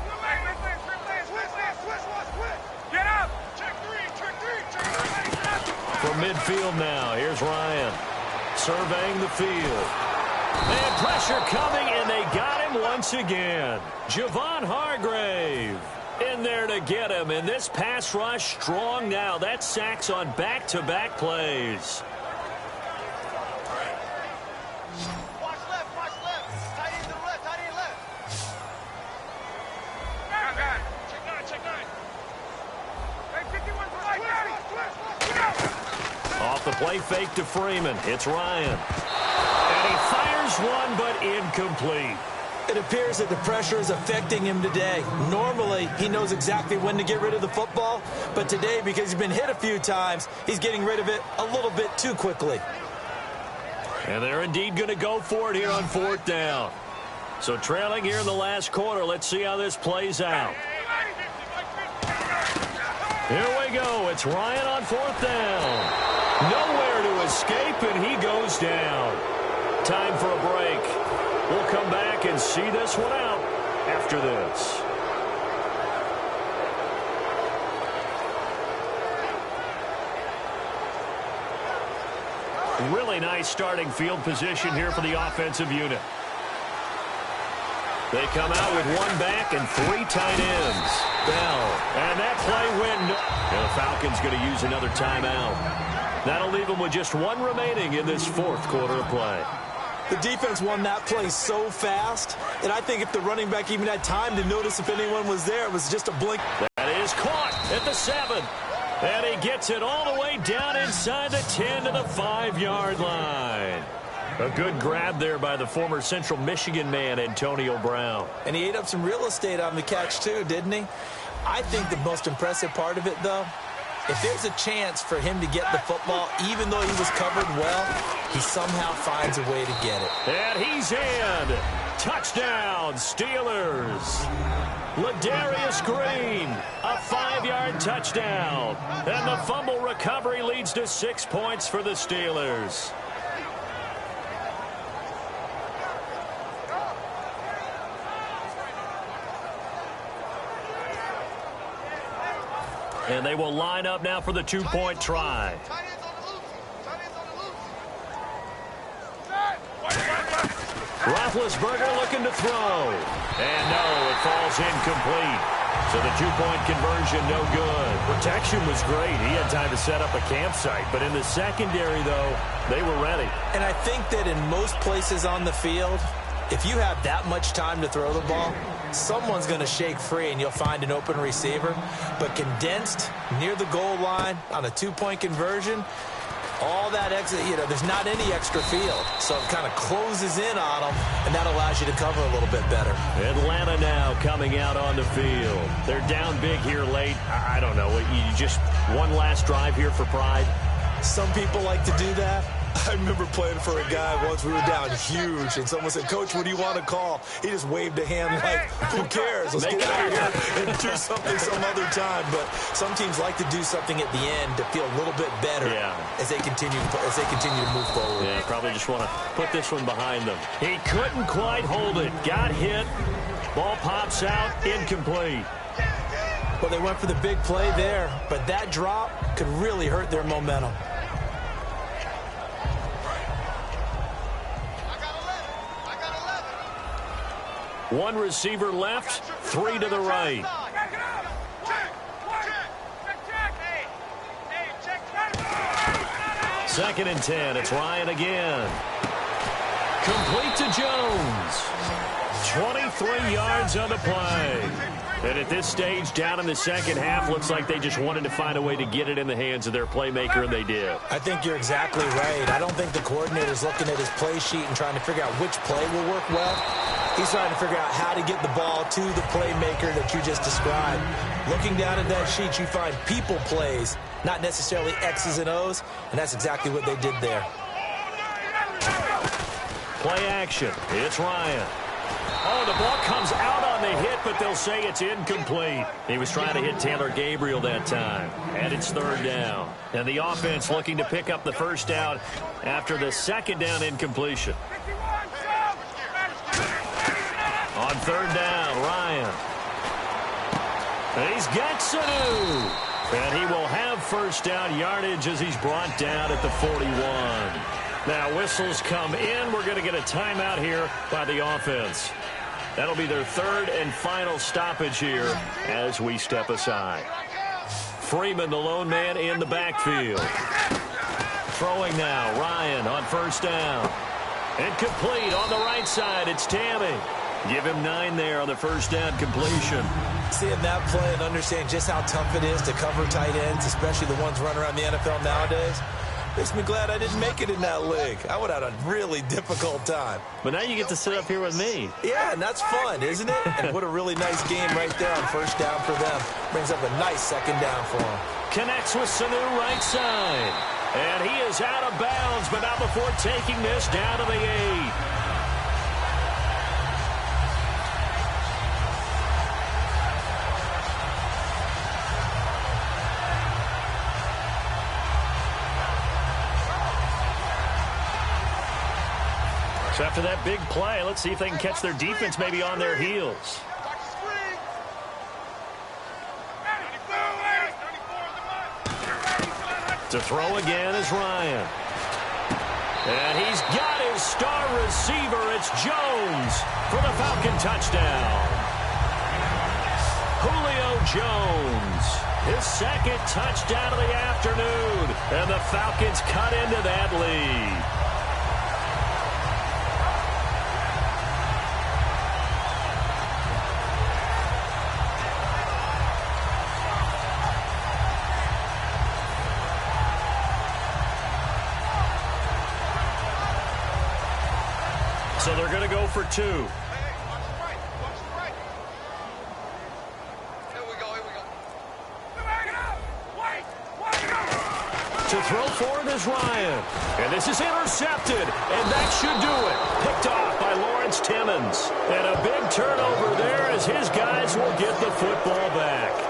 Switch. Get up. Check three. From midfield now, here's Ryan surveying the field. And pressure coming, and they got him once again. Javon Hargrave in there to get him, and this pass rush strong now. That's sacks on back-to-back plays. Watch left. Tight end to the left. Got it. Check nine. Hey, 51 for right. Off the play fake to Freeman. It's Ryan. And he fires one, but incomplete. It appears that the pressure is affecting him today. Normally, he knows exactly when to get rid of the football, but today, because he's been hit a few times, he's getting rid of it a little bit too quickly. And they're indeed going to go for it here on fourth down. So trailing here in the last quarter, let's see how this plays out. Here we go. It's Ryan on fourth down. Nowhere to escape, and he goes down. Time for a break. We'll come back and see this one out after this. Really nice starting field position here for the offensive unit. They come out with one back and three tight ends. Bell. And that play went. And the Falcons going to use another timeout. That'll leave them with just one remaining in this fourth quarter of play. The defense won that play so fast, and I think if the running back even had time to notice if anyone was there, it was just a blink. That is caught at the 7. And he gets it all the way down inside the 10 to the 5-yard line. A good grab there by the former Central Michigan man, Antonio Brown. And he ate up some real estate on the catch, too, didn't he? I think the most impressive part of it, though, if there's a chance for him to get the football, even though he was covered well, he somehow finds a way to get it. And he's in. Touchdown, Steelers. Ladarius Green, a 5-yard touchdown. And the fumble recovery leads to 6 points for the Steelers. And they will line up now for the two-point try. Roethlisberger looking to throw. And no, it falls incomplete. So the two-point conversion no good. Protection was great. He had time to set up a campsite. But in the secondary, though, they were ready. And I think that in most places on the field, if you have that much time to throw the ball, someone's going to shake free and you'll find an open receiver. But condensed near the goal line on a two-point conversion, all that exit, there's not any extra field. So it kind of closes in on them, and that allows you to cover a little bit better. Atlanta now coming out on the field. They're down big here late. I don't know. You just one last drive here for pride. Some people like to do that. I remember playing for a guy once. We were down huge, and someone said, "Coach, what do you want to call?" He just waved a hand like, "Who cares? Let's get out of here and do something some other time." But some teams like to do something at the end to feel a little bit better as they continue to move forward. Yeah, probably just want to put this one behind them. He couldn't quite hold it. Got hit. Ball pops out. Incomplete. Well, they went for the big play there, but that drop could really hurt their momentum. One receiver left, three to the right. Second and 10. It's Ryan again. Complete to Jones. 23 yards on the play. And at this stage, down in the second half, looks like they just wanted to find a way to get it in the hands of their playmaker, and they did. I think you're exactly right. I don't think the coordinator's looking at his play sheet and trying to figure out which play will work well. He's trying to figure out how to get the ball to the playmaker that you just described. Looking down at that sheet, you find people plays, not necessarily X's and O's, and that's exactly what they did there. Play action. It's Ryan. Oh, the ball comes out on the hit, but they'll say it's incomplete. He was trying to hit Taylor Gabriel that time. And it's third down. And the offense looking to pick up the first down after the second down incompletion. On third down, Ryan. And he's got Sanu. And he will have first down yardage as he's brought down at the 41. Now whistles come in. We're going to get a timeout here by the offense. That'll be their third and final stoppage here as we step aside. Freeman, the lone man in the backfield. Throwing now, Ryan on first down. Incomplete on the right side. It's Tammy. Give him 9 there on the first down completion. Seeing that play and understanding just how tough it is to cover tight ends, especially the ones running around the NFL nowadays, makes me glad I didn't make it in that league. I would have had a really difficult time. But now you get to sit up here with me. Yeah, and that's fun, isn't it? And what a really nice game right there on first down for them. Brings up a nice second down for them. Connects with Sanu right side. And he is out of bounds, but not before taking this down to the 8. So after that big play, let's see if they can catch their defense maybe on their heels. To throw again is Ryan. And he's got his star receiver. It's Jones for the Falcon touchdown. Julio Jones, his second touchdown of the afternoon. And the Falcons cut into that lead. So they're going to go for 2. Hey, watch the right. Watch the right. Here we go. Here we go. To throw for it is Ryan. And this is intercepted. And that should do it. Picked off by Lawrence Timmons. And a big turnover there as his guys will get the football back.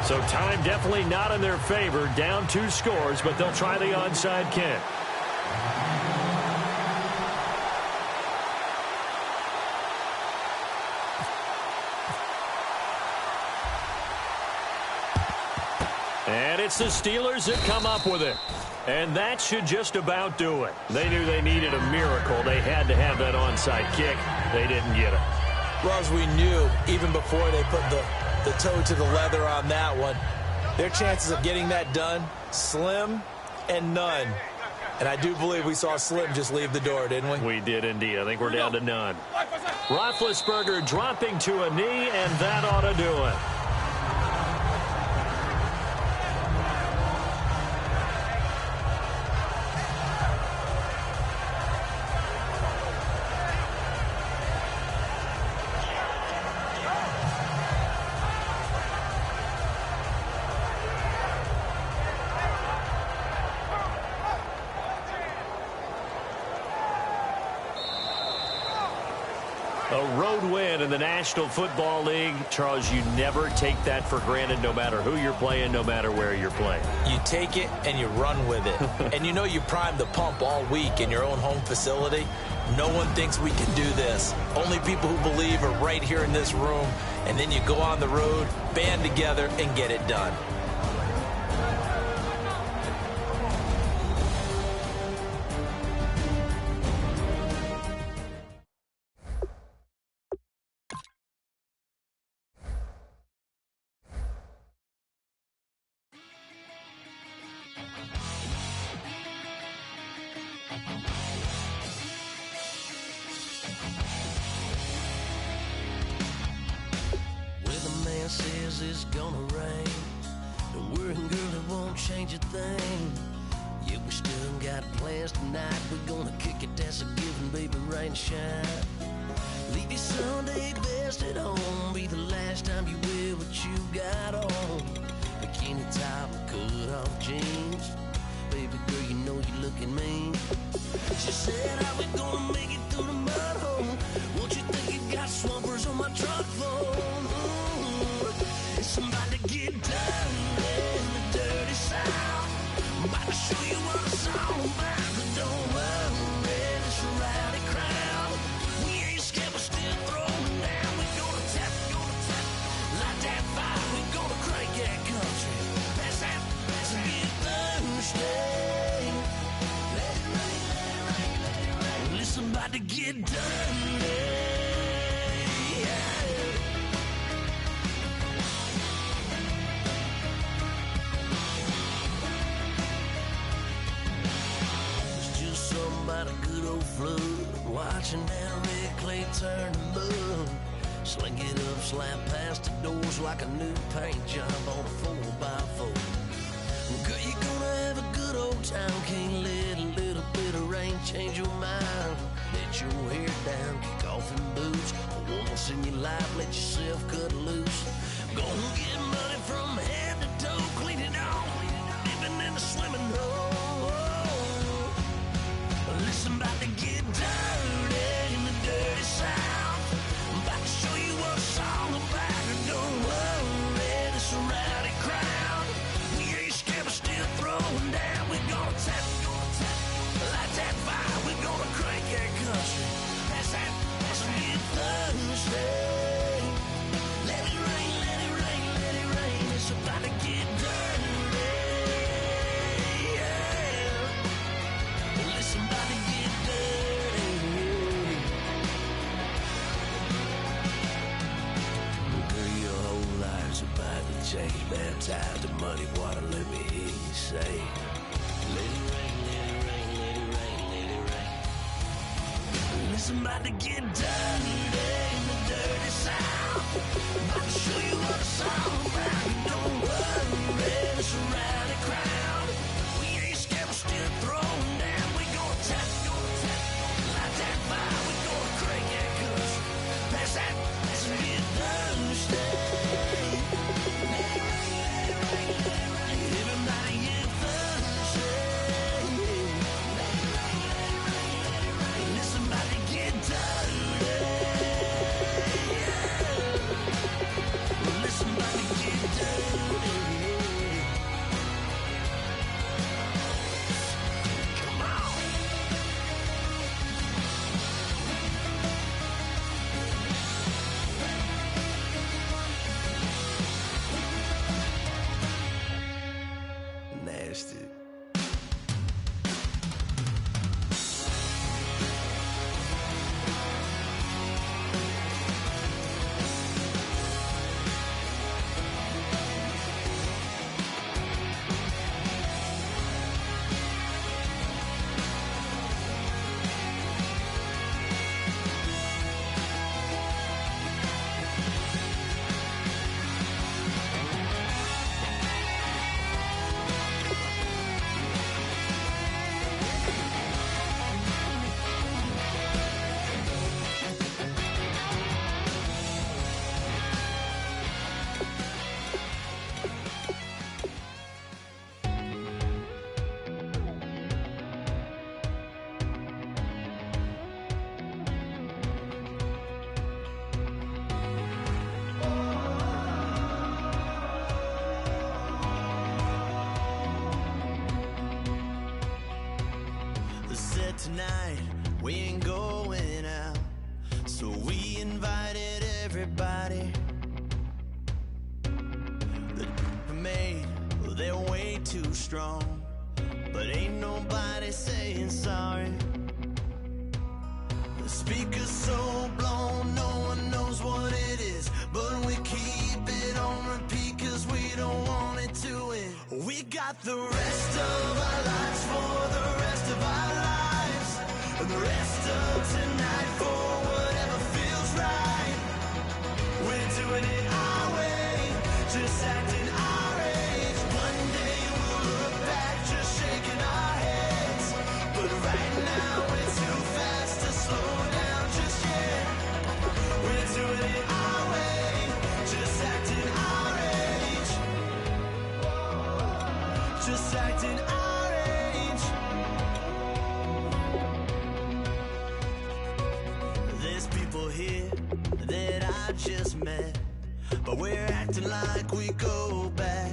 So time definitely not in their favor. Down 2 scores, but they'll try the onside kick. And it's the Steelers that come up with it. And that should just about do it. They knew they needed a miracle. They had to have that onside kick. They didn't get it. Well, as we knew, even before they put the toe to the leather on that one, their chances of getting that done, slim and none. And I do believe we saw Slim just leave the door, didn't we? We did indeed. I think we're down to none. Roethlisberger dropping to a knee, and that ought to do it. A road win in the National Football League. Charles, you never take that for granted no matter who you're playing, no matter where you're playing. You take it and you run with it. And you know you primed the pump all week in your own home facility. No one thinks we can do this. Only people who believe are right here in this room. And then you go on the road, band together, and get it done. says it's gonna rain. The working girl, it won't change a thing. Yeah, we still got plans tonight. We're gonna kick it, that's a given, baby, rain or shine. Leave your Sunday best at home. Be the last time you wear what you got on. Bikini top and cut off jeans. Baby girl, you know you're looking mean. She said, how we gonna make it through the mud hole? Won't you think you got swampers on my truck phone? It's about to get dirty in the dirty South. I'm about to show you what it's all about. But don't worry, it's a rowdy crowd. We ain't scared, we're still throwing down. We gonna tap, light that fire. We gonna crank that country. Pass that, and get Thursday. Let it rain, let it rain, let it rain. Listen, about to get dirty. About a good old flood, watching that red clay turn to mud. Sling it up, slap past the doors like a new paint job on a 4x4. Girl, you're gonna have a good old time. Can't let a little bit of rain change your mind. Let your hair down, kick off in boots. Once in your life, let yourself cut loose. Gonna get money from head to toe, clean it off, living in a swimming hole. Listen, about to get dirty in the dirty South. I'm about to show you what it's all about. And don't worry, it's a rowdy crowd. We ain't scared, we're still throwing down. We're gonna tap, light that fire. We're gonna crank that country. Pass that, and get Thursday. Let it rain, let it rain, let it rain. It's about to get dirty. Change, baptized in muddy water, let me hear you say, let it rain, let it rain, let it rain, let it rain. Listen, about to get dirty in the dirty South. About to show you what it's all about. Don't worry, it's a rowdy crowd. We ain't scared, we're still throwing down. We gonna tap, light that fire. We gonna crank that country. Pass that, and get Thursday. Tonight we ain't going out, so we invited everybody. The made, well, they're way too strong, but ain't nobody saying sorry. The speaker's so blown, no one knows what it is, but we keep it on repeat cause we don't want it to end. We got the rest of our lives for the rest of our lives. And the rest of tonight for whatever feels right. We're doing it our way. acting our age. There's people here that I just met, but we're acting like we go back.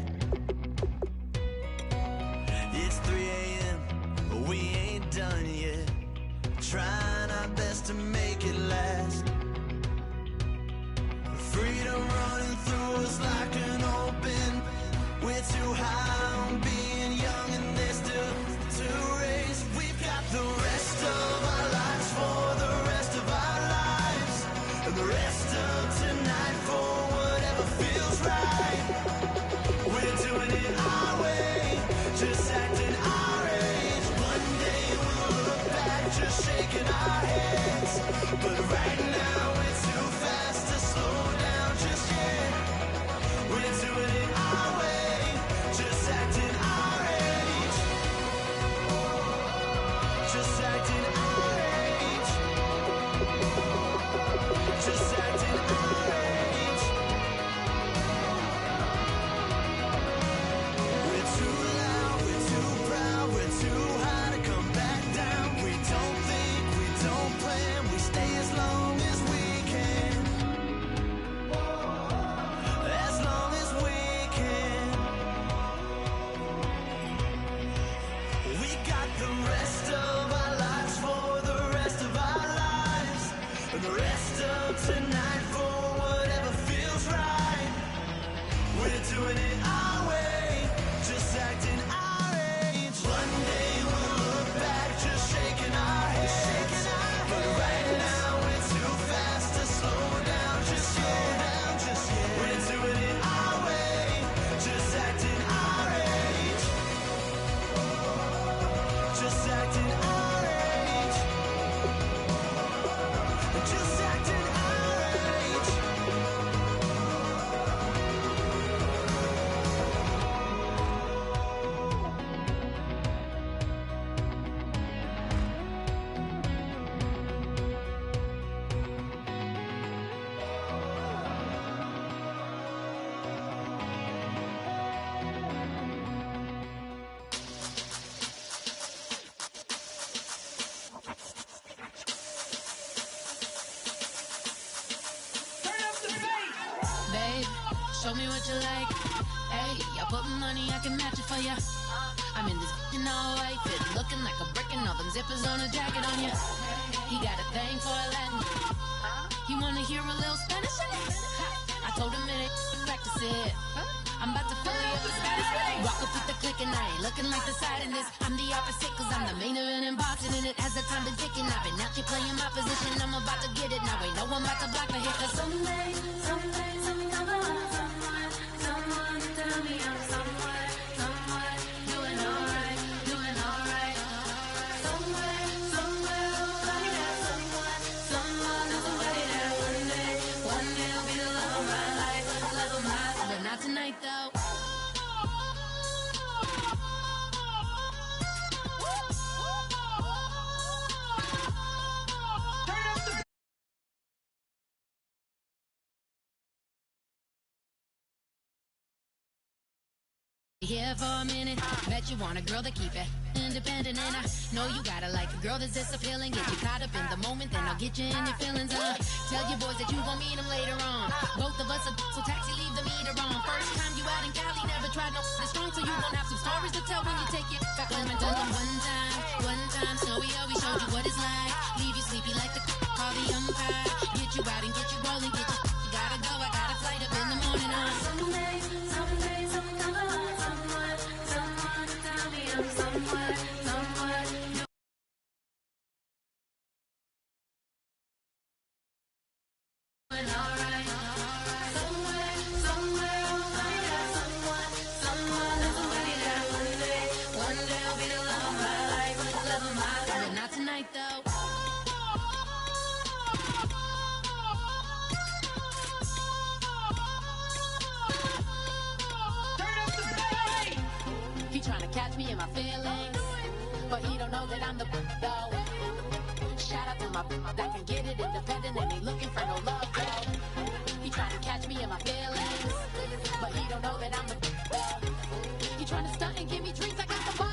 It's 3 a.m., but we ain't done yet, trying our best to make it last. Freedom running through us like an open. We're too high on being young, and there's still to race. We've got the rest of our lives for the rest of our lives, and the rest of tonight for whatever feels right. We're doing it our way, just acting our age. One day we'll look back, just shaking our heads, but right now we're too fast to slow down just yet. We're doing it our way, just acting our age. Just acting our age. Just acting our age. We're too loud, we're too proud, we're too high to come back down. We don't think, we don't plan, we stay as long as we can. As long as we can. We got the rest of our lives for the rest of our lives, and the rest of tonight for whatever feels right. We're doing it our way, just acting our age. One day we'll look back, just shaking our heads, but right now we're too fast to slow down just yet. We're doing it our way, just acting our age. Just acting our age. Just acting our age. Babe, show me what you like. Hey, I put money, I can match it for ya. I'm in this in all white fit, looking like a brick and all them zippers on a jacket on ya. He got a thing for a Latin. He wanna hear a little Spanish? I told him it ain't practice it. I'm about to fill you up with Spanish. Walk up with the click and I ain't looking like the side in this. I'm the opposite cause I'm the main event in boxing, and it has the time been ticking. I've been out here playing my position, I'm about to get it. Now ain't no one about to block the hit, cause someday, someone tell me I'm someone doing alright. Somewhere, somebody that someone is somebody that one day will be the love of my life, but not tonight though. Here for a minute, bet you want a girl to keep it independent, and I know you gotta like a girl that's this appealing. Get you caught up in the moment, then I'll get you in your feelings. Tell your boys that you gon' meet them later on. Both of us are so taxi, leave the meter on. First time you out in Cali, never tried no strong, so you gon' have some stories to tell when you take it back home. And tell them one time, Snowy always showed you what it's like. Leave you sleepy like the call the umpire. Get you out and get you rolling, get you gotta go. I got a flight up in the morning. Someday, someone tell me I'm someone doing alright. Somewhere, somebody that someone is somebody that one day will be the love of my life, but not tonight though. He tryna catch me in my feelings, but he don't know that I'm the though. Shout out to my that can get it independent and ain't looking for no love though. He tryna catch me in my feelings, but he don't know that I'm the though. He tryna stunt and give me drinks, I got the bottle.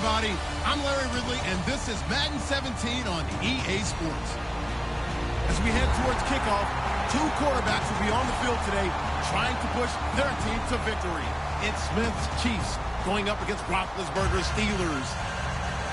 everybody. I'm Larry Ridley, and this is Madden 17 on EA Sports. As we head towards kickoff, two quarterbacks will be on the field today trying to push their team to victory. It's Smith's Chiefs going up against Roethlisberger's Steelers.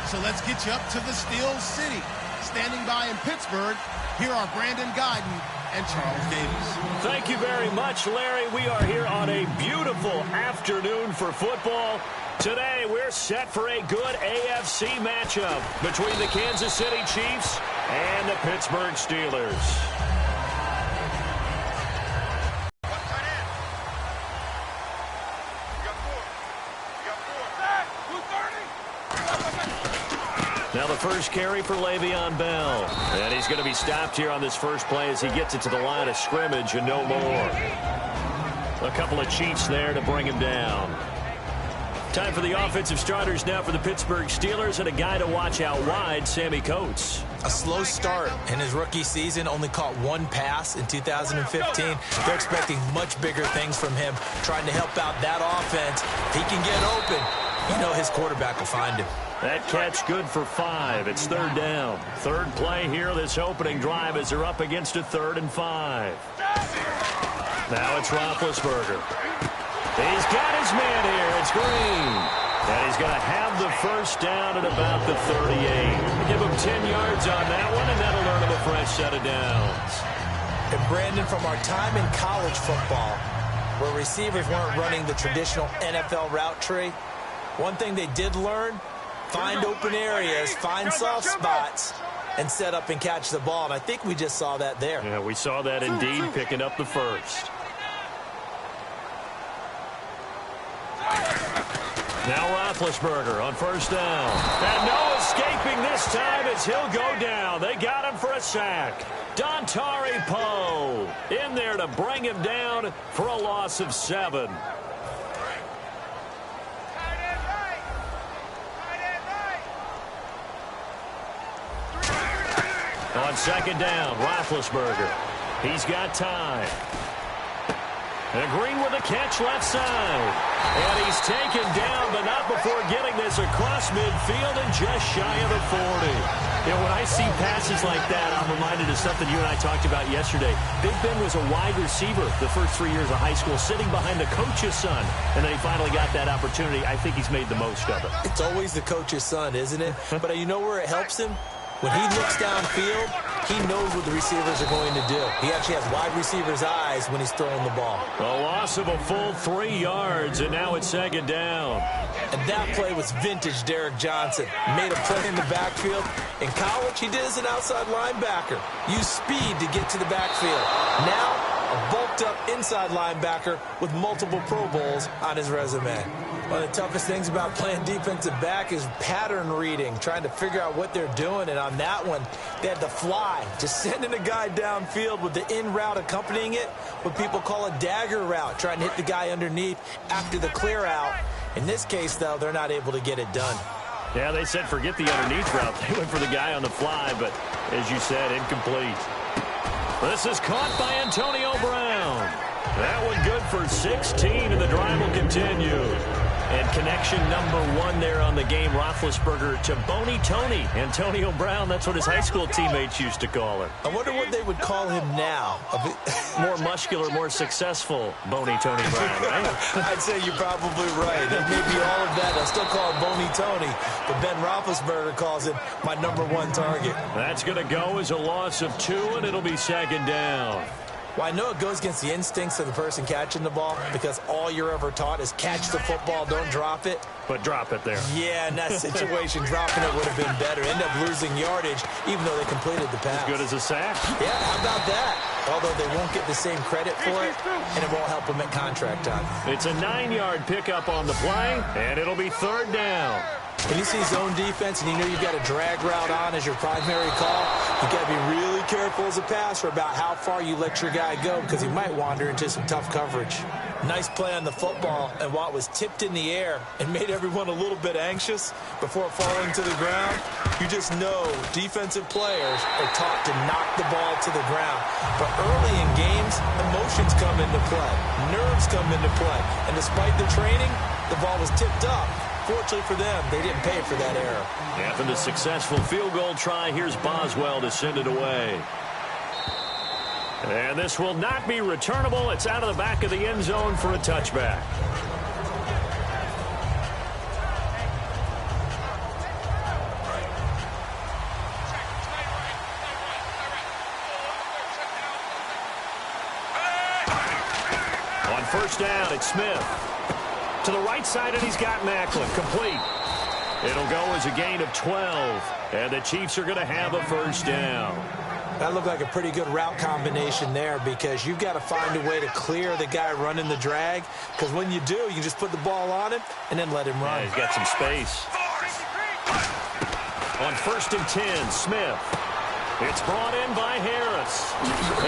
So let's get you up to the Steel City. Standing by in Pittsburgh, here are Brandon Guyton and Charles Davis. Thank you very much, Larry. We are here on a beautiful afternoon for football. Today, we're set for a good AFC matchup between the Kansas City Chiefs and the Pittsburgh Steelers. Now the first carry for Le'Veon Bell. And he's going to be stopped here on this first play as he gets it to the line of scrimmage and no more. A couple of Chiefs there to bring him down. Time for the offensive starters now for the Pittsburgh Steelers, and a guy to watch out wide, Sammy Coates. A slow start in his rookie season, only caught one pass in 2015. They're expecting much bigger things from him, trying to help out that offense. If he can get open, you know his quarterback will find him. That catch good for 5. It's third down. Third play here, this opening drive as they're up against a 3rd and 5. Now it's Roethlisberger. He's got his man here. It's Green. And he's going to have the first down at about the 38. Give him 10 yards on that one, and that'll earn him a fresh set of downs. And Brandon, from our time in college football, where receivers weren't running the traditional NFL route tree, one thing they did learn, find open areas, find soft spots, and set up and catch the ball. And I think we just saw that there. Yeah, we saw that indeed, picking up the first. Now Roethlisberger on first down. And no escaping this time as he'll go down. They got him for a sack. Dontari Poe in there to bring him down for a loss of 7. On second down, Roethlisberger. He's got time. And Green with a catch left side. And he's taken down, but not before getting this across midfield and just shy of the 40. You know, when I see passes like that, I'm reminded of something you and I talked about yesterday. Big Ben was a wide receiver the first 3 years of high school, sitting behind the coach's son. And then he finally got that opportunity. I think he's made the most of it. It's always the coach's son, isn't it? But you know where it helps him? When he looks downfield, he knows what the receivers are going to do. He actually has wide receivers' eyes when he's throwing the ball. A loss of a full 3 yards, and now it's second down. And that play was vintage Derek Johnson. Made a play in the backfield. In college, he did as an outside linebacker. Used speed to get to the backfield. Now, a bulked-up inside linebacker with multiple Pro Bowls on his resume. One of the toughest things about playing defensive back is pattern reading, trying to figure out what they're doing. And on that one, they had to fly, just sending a guy downfield with the in route accompanying it, what people call a dagger route, trying to hit the guy underneath after the clear out. In this case, though, they're not able to get it done. Yeah, they said forget the underneath route. They went for the guy on the fly, but as you said, incomplete. This is caught by Antonio Brown. That one good for 16, and the drive will continue. And connection number 1 there on the game, Roethlisberger to Boney Tony. Antonio Brown, that's what his high school teammates used to call him. I wonder what they would call him now. More muscular, more successful Boney Tony Brown, right? I'd say you're probably right. It may be all of that. They'll still call him Boney Tony, but Ben Roethlisberger calls him my number 1 target. That's going to go as a loss of 2, and it'll be second down. Well, I know it goes against the instincts of the person catching the ball because all you're ever taught is catch the football, don't drop it. But drop it there. Yeah, in that situation, dropping it would have been better. End up losing yardage, even though they completed the pass. As good as a sack. Yeah, how about that? Although they won't get the same credit for it, and it won't help them at contract time. It's a 9-yard pickup on the play, and it'll be third down. When you see zone defense and you know you've got a drag route on as your primary call, you've got to be really careful as a passer about how far you let your guy go because he might wander into some tough coverage. Nice play on the football, and while it was tipped in the air and made everyone a little bit anxious before falling to the ground, you just know defensive players are taught to knock the ball to the ground. But early in games, emotions come into play, nerves come into play, and despite the training, the ball was tipped up Unfortunately for them, they didn't pay for that error. After the successful field goal try, here's Boswell to send it away. And this will not be returnable. It's out of the back of the end zone for a touchback. On first down, it's Smith. To the right side, and he's got Macklin. Complete. It'll go as a gain of 12. And the Chiefs are going to have a first down. That looked like a pretty good route combination there because you've got to find a way to clear the guy running the drag, because when you do, you just put the ball on him and then let him run. Yeah, he's got some space. On first and 10, Smith. It's brought in by Harris.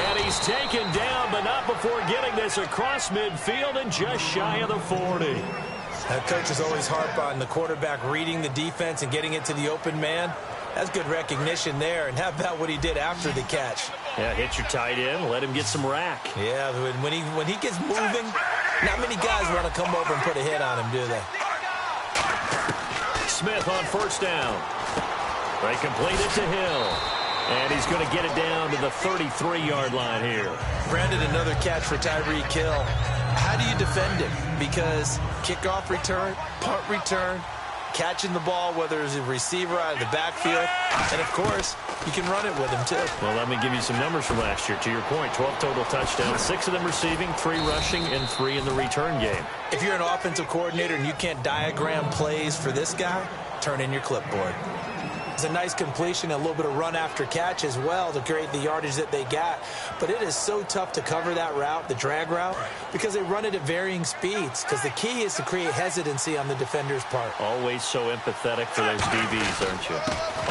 And he's taken down, but not before getting this across midfield and just shy of the 40. Coaches always harp on the quarterback reading the defense and getting it to the open man. That's good recognition there. And how about what he did after the catch? Yeah, hit your tight end, let him get some rack. Yeah, when he gets moving, not many guys want to come over and put a hit on him, do they? Smith on first down. They complete it to Hill. And he's going to get it down to the 33-yard line here. Brandon, another catch for Tyreek Hill. How do you defend him? Because kickoff return, punt return, catching the ball, whether it's a receiver out of the backfield, and, of course, you can run it with him, too. Well, let me give you some numbers from last year. To your point, 12 total touchdowns, 6 of them receiving, 3 rushing, and 3 in the return game. If you're an offensive coordinator and you can't diagram plays for this guy, turn in your clipboard. It's a nice completion, a little bit of run after catch as well to create the yardage that they got. But it is so tough to cover that route, the drag route, because they run it at varying speeds. Because the key is to create hesitancy on the defender's part. Always so empathetic for those DBs, aren't you?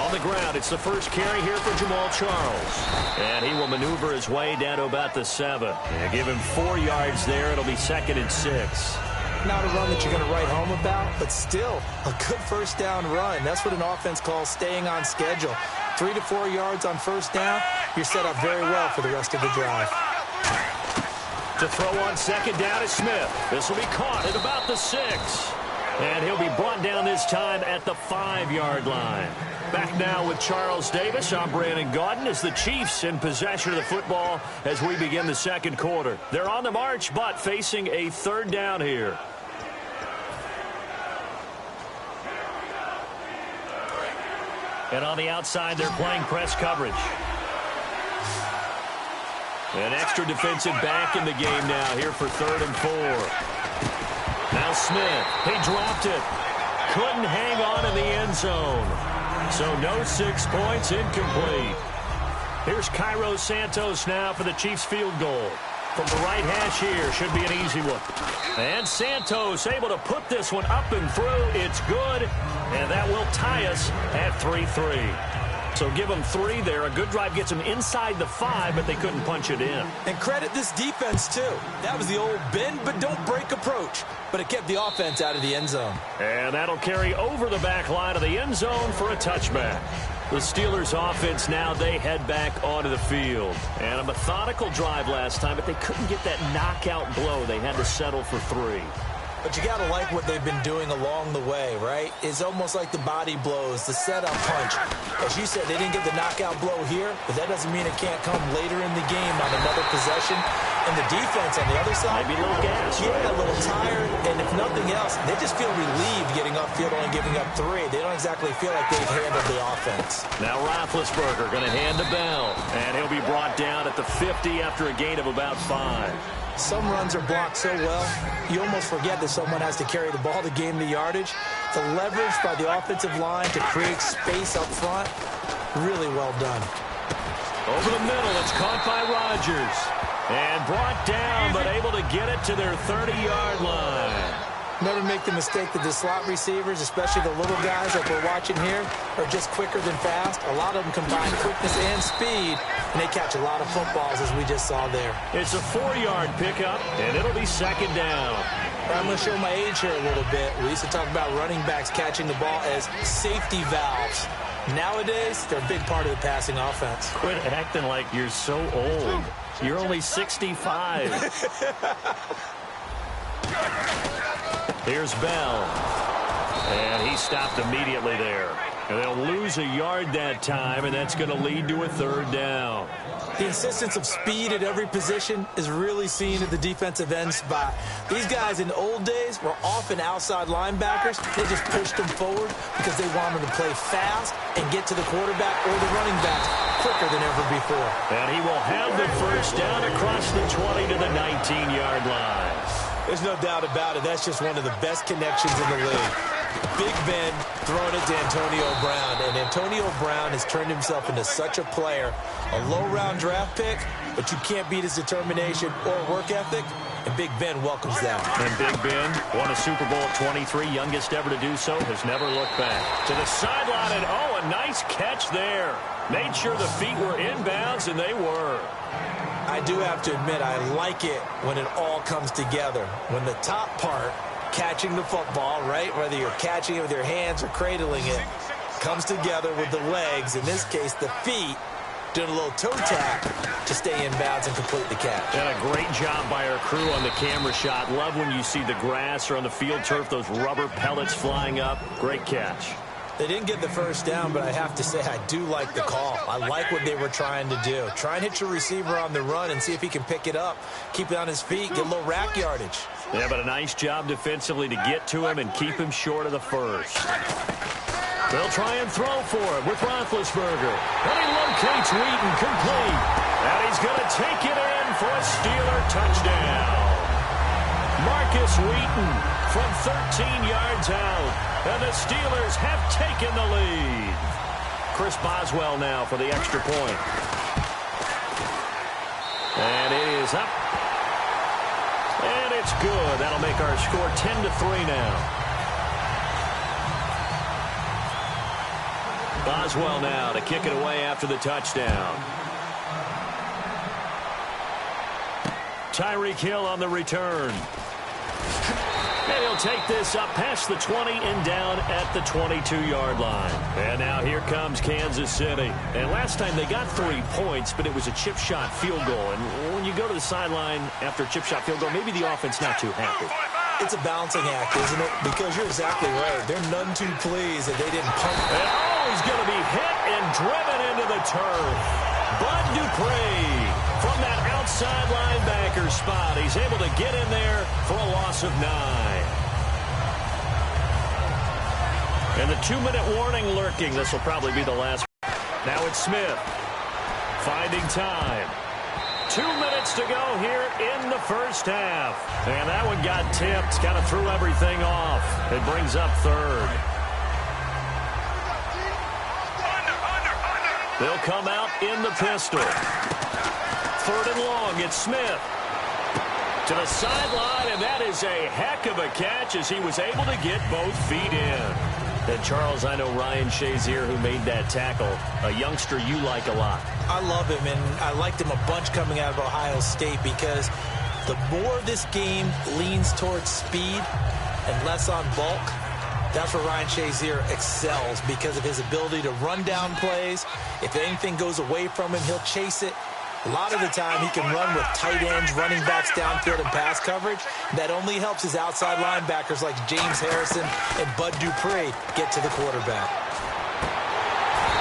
On the ground, it's the first carry here for Jamal Charles. And he will maneuver his way down to about the 7. Yeah, give him 4 yards there. It'll be 2nd and 6. Not a run that you're going to write home about, but still a good first down run. That's what an offense calls staying on schedule. 3 to 4 yards on first down, you're set up very well for the rest of the drive. To throw on second down is Smith. This will be caught at about the 6. And he'll be brought down this time at the 5-yard line. Back now with Charles Davis. I'm Brandon Gaudin as the Chiefs in possession of the football as we begin the second quarter. They're on the march, but facing a 3rd down here. And on the outside, they're playing press coverage. An extra defensive back in the game now here for 3rd and 4. Now Smith, he dropped it. Couldn't hang on in the end zone. So no 6 points, incomplete. Here's Cairo Santos now for the Chiefs field goal. From the right hash here, should be an easy one. And Santos able to put this one up and through. It's good, and that will tie us at 3-3. So give them 3 there. A good drive gets them inside the 5, but they couldn't punch it in. And credit this defense, too. That was the old bend but don't break approach, but it kept the offense out of the end zone. And that'll carry over the back line of the end zone for a touchback. The Steelers offense now, they head back onto the field. And a methodical drive last time, but they couldn't get that knockout blow. They had to settle for 3. But you got to like what they've been doing along the way, right? It's almost like the body blows, the setup punch. As you said, they didn't get the knockout blow here, but that doesn't mean it can't come later in the game on another possession. And the defense on the other side, maybe a little gas, yeah, a little tired. And if nothing else, they just feel relieved getting upfield, only giving up 3. They don't exactly feel like they've handled the offense. Now Roethlisberger going to hand the bell, and he'll be brought down at the 50 after a gain of about 5. Some runs are blocked so well, you almost forget that someone has to carry the ball to gain the yardage. The leverage by the offensive line to create space up front, really well done. Over the middle, it's caught by Rodgers. And brought down, but able to get it to their 30-yard line. Never make the mistake that the slot receivers, especially the little guys like we're watching here, are just quicker than fast. A lot of them combine quickness and speed, and they catch a lot of footballs, as we just saw there. It's a 4-yard pickup, and it'll be 2nd down. I'm going to show my age here a little bit. We used to talk about running backs catching the ball as safety valves. Nowadays, they're a big part of the passing offense. Quit acting like you're so old. You're only 65. Here's Bell. And he stopped immediately there. And they'll lose a yard that time, and that's going to lead to a third down. The insistence of speed at every position is really seen at the defensive end spot. These guys in the old days were often outside linebackers. They just pushed them forward because they wanted to play fast and get to the quarterback or the running backs quicker than ever before. And he will have the first down across the 20 to the 19-yard line. There's no doubt about it. That's just one of the best connections in the league. Big Ben throwing it to Antonio Brown. And Antonio Brown has turned himself into such a player. A low-round draft pick, but you can't beat his determination or work ethic. And Big Ben welcomes that. And Big Ben won a Super Bowl at 23, youngest ever to do so, has never looked back. To the sideline, and oh, a nice catch there. Made sure the feet were inbounds, and they were. I do have to admit, I like it when it all comes together. When the top part, catching the football, right, whether you're catching it with your hands or cradling it, comes together with the legs, in this case the feet, doing a little toe tap to stay in bounds and complete the catch. And a great job by our crew on the camera shot. Love when you see the grass or on the field turf, those rubber pellets flying up. Great catch. They didn't get the first down, but I have to say I do like the call. I like what they were trying to do. Try and hit your receiver on the run and see if he can pick it up, keep it on his feet, get a little rack yardage. Yeah, but a nice job defensively to get to him and keep him short of the first. They'll try and throw for it with Roethlisberger. And he locates Wheaton, complete. And he's going to take it in for a Steeler touchdown. Marcus Wheaton from 13 yards out. And the Steelers have taken the lead. Chris Boswell now for the extra point. And it is up. And it's good. That'll make our score 10-3 now. Boswell now to kick it away after the touchdown. Tyreek Hill on the return. And he'll take this up past the 20 and down at the 22-yard line. And now here comes Kansas City. And last time they got 3 points, but it was a chip shot field goal. And when you go to the sideline after a chip shot field goal, maybe the offense not too happy. It's a balancing act, isn't it? Because you're exactly right. They're none too pleased that they didn't pump. And oh, he's going to be hit and driven into the turf. Bud Dupree from that outside linebacker spot. He's able to get in there for a loss of 9. And the 2-minute warning lurking. This will probably be the last. Now it's Smith finding time. 2 minutes to go here in the first half. And that one got tipped. Kind of threw everything off. It brings up third. They'll come out in the pistol. 3rd and long. It's Smith. To the sideline, and that is a heck of a catch as he was able to get both feet in. And Charles, I know Ryan Shazier, who made that tackle, a youngster you like a lot. I love him, and I liked him a bunch coming out of Ohio State because the more this game leans towards speed and less on bulk, that's where Ryan Shazier excels because of his ability to run down plays. If anything goes away from him, he'll chase it. A lot of the time, he can run with tight ends, running backs downfield, and pass coverage. That only helps his outside linebackers like James Harrison and Bud Dupree get to the quarterback.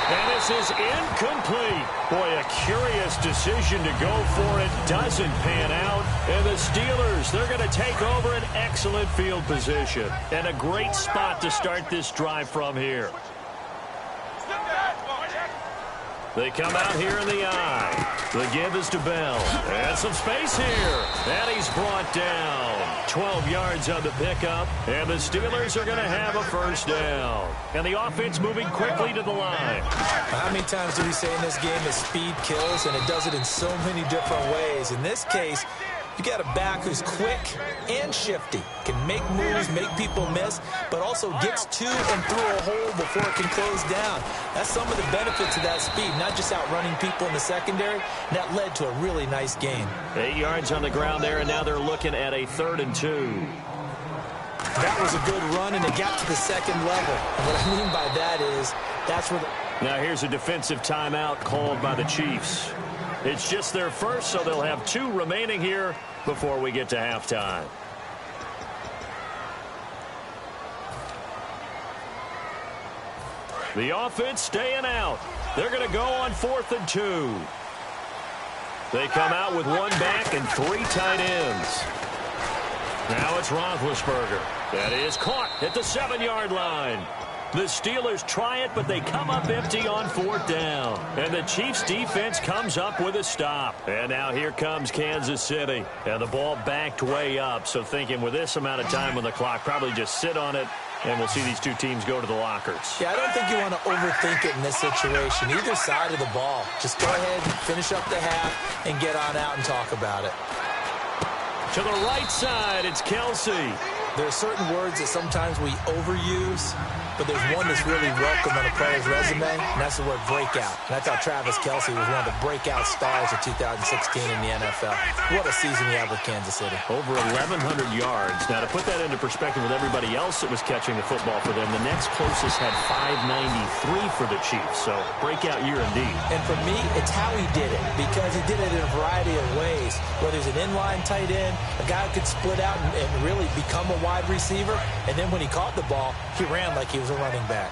And this is incomplete. Boy, a curious decision to go for it. Doesn't pan out. And the Steelers, they're going to take over an excellent field position. And a great spot to start this drive from here. They come out here in the eye. The give is to Bell. And some space here. And he's brought down. 12 yards on the pickup. And the Steelers are going to have a first down. And the offense moving quickly to the line. How many times do we say in this game that speed kills? And it does it in so many different ways. In this case, you got a back who's quick and shifty, can make moves, make people miss, but also gets to and through a hole before it can close down. That's some of the benefits of that speed, not just outrunning people in the secondary. And that led to a really nice game. 8 yards on the ground there, and now they're looking at a 3rd and 2. That was a good run, and it got to the second level. And what I mean by that is that's where Now here's a defensive timeout called by the Chiefs. It's just their first, so they'll have 2 remaining here before we get to halftime. The offense staying out. They're going to go on 4th and 2. They come out with one back and 3 tight ends. Now it's Roethlisberger. That is caught at the 7-yard line. The Steelers try it, but they come up empty on 4th down. And the Chiefs' defense comes up with a stop. And now here comes Kansas City. And the ball backed way up. So thinking with this amount of time on the clock, probably just sit on it. And we'll see these two teams go to the lockers. Yeah, I don't think you want to overthink it in this situation. Either side of the ball. Just go ahead and finish up the half and get on out and talk about it. To the right side, it's Kelsey. There are certain words that sometimes we overuse, but there's one that's really welcome on a player's resume, and that's the word breakout. And I thought Travis Kelce was one of the breakout stars of 2016 in the NFL. What a season he had with Kansas City. Over 1,100 yards. Now, to put that into perspective with everybody else that was catching the football for them, the next closest had 593 for the Chiefs. So, breakout year indeed. And for me, it's how he did it, because he did it in a variety of ways. Whether he's an inline tight end, a guy who could split out and really become a wide receiver, and then when he caught the ball, he ran like he was a running back.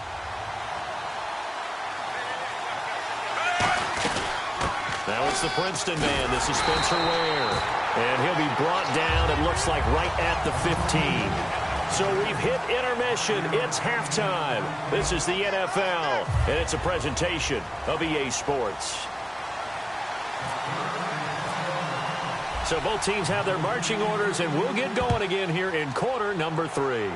Now it's the Princeton man. This is Spencer Ware. And he'll be brought down, it looks like, right at the 15. So we've hit intermission. It's halftime. This is the NFL, and it's a presentation of EA Sports. So both teams have their marching orders, and we'll get going again here in quarter number 3.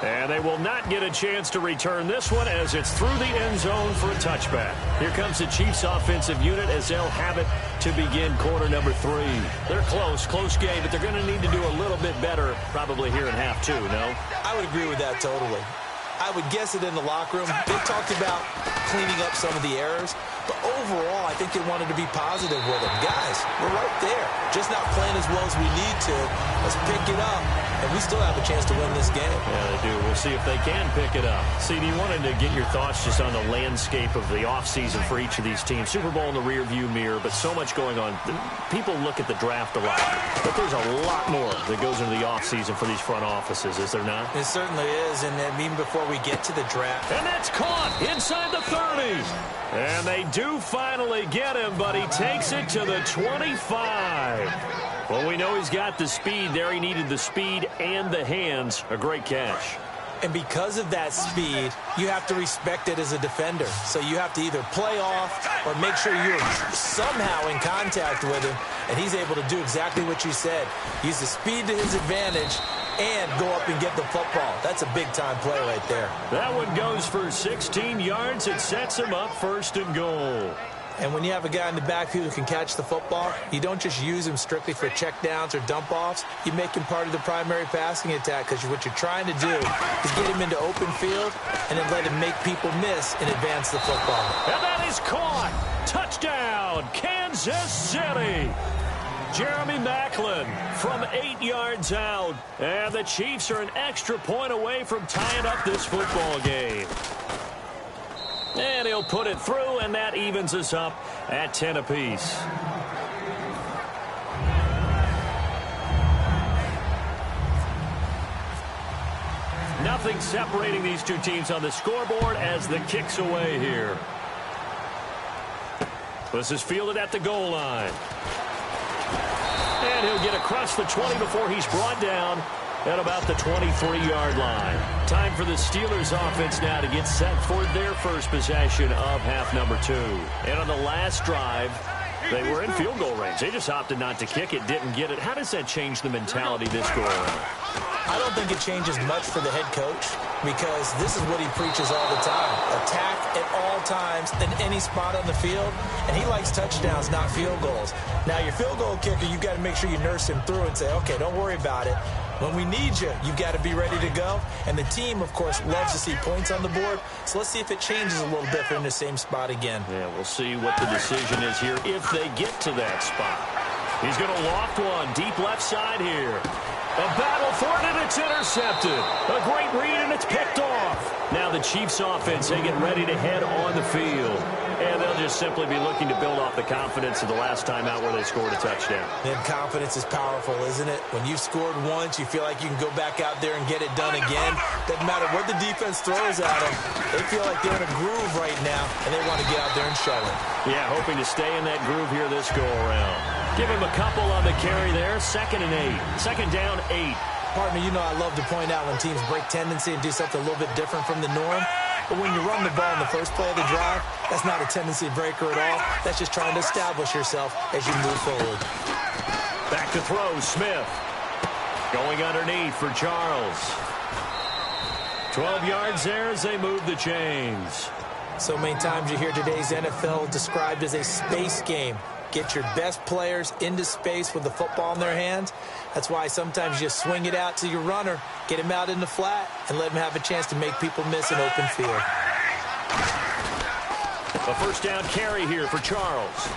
And they will not get a chance to return this one as it's through the end zone for a touchback. Here comes the Chiefs offensive unit as they'll have it to begin quarter number 3. They're close game, but they're going to need to do a little bit better probably here in half 2, no? I would agree with that totally. I would guess it in the locker room. They talked about cleaning up some of the errors, but overall, I think they wanted to be positive with them. Guys, we're right there. Just not playing as well as we need to. Let's pick it up, and we still have a chance to win this game. Yeah, they do. We'll see if they can pick it up. CD, you wanted to get your thoughts just on the landscape of the offseason for each of these teams. Super Bowl in the rearview mirror, but so much going on. People look at the draft a lot, but there's a lot more that goes into the offseason for these front offices, is there not? It certainly is, and even before we get to the draft. And that's caught inside the 30. And they do finally get him, but he takes it to the 25. Well, we know he's got the speed there. He needed the speed and the hands. A great catch. And because of that speed, you have to respect it as a defender. So you have to either play off or make sure you're somehow in contact with him, and he's able to do exactly what you said. Use the speed to his advantage and go up and get the football. That's a big-time play right there. That one goes for 16 yards. It sets him up 1st and goal. And when you have a guy in the backfield who can catch the football, you don't just use him strictly for checkdowns or dump-offs. You make him part of the primary passing attack, because what you're trying to do is get him into open field and then let him make people miss and advance the football. And that is caught. Touchdown, Kansas City. Jeremy Maclin from 8 yards out. And the Chiefs are an extra point away from tying up this football game. And he'll put it through, and that evens us up at 10 apiece. Nothing separating these two teams on the scoreboard as the kick's away here. This is fielded at the goal line. And he'll get across the 20 before he's brought down at about the 23-yard line. Time for the Steelers offense now to get set for their first possession of half number 2. And on the last drive, they were in field goal range. They just opted not to kick it, didn't get it. How does that change the mentality this go around? I don't think it changes much for the head coach, because this is what he preaches all the time. Attack at all times in any spot on the field, and he likes touchdowns, not field goals. Now, your field goal kicker, you've got to make sure you nurse him through and say, okay, don't worry about it. When we need you, you've got to be ready to go. And the team, of course, loves to see points on the board. So let's see if it changes a little bit if they're in the same spot again. Yeah, we'll see what the decision is here if they get to that spot. He's going to loft one deep left side here. A battle for it, and it's intercepted. A great read, and it's picked off. Now the Chiefs offense, they get ready to head on the field. And they'll they'll just simply be looking to build off the confidence of the last time out where they scored a touchdown. And confidence is powerful, isn't it? When you've scored once, you feel like you can go back out there and get it done again. Doesn't matter what the defense throws at them. They feel like they're in a groove right now, and they want to get out there and show it. Yeah, hoping to stay in that groove here this go-around. Give him a couple on the carry there. 2nd and 8. 2nd down, 8. Partner, you know I love to point out when teams break tendency and do something a little bit different from the norm. But when you run the ball in the first play of the drive, that's not a tendency breaker at all. That's just trying to establish yourself as you move forward. Back to throw, Smith. Going underneath for Charles. 12 yards there as they move the chains. So many times you hear today's NFL described as a space game. Get your best players into space with the football in their hands. That's why sometimes you just swing it out to your runner, get him out in the flat, and let him have a chance to make people miss an open field. A first down carry here for Charles.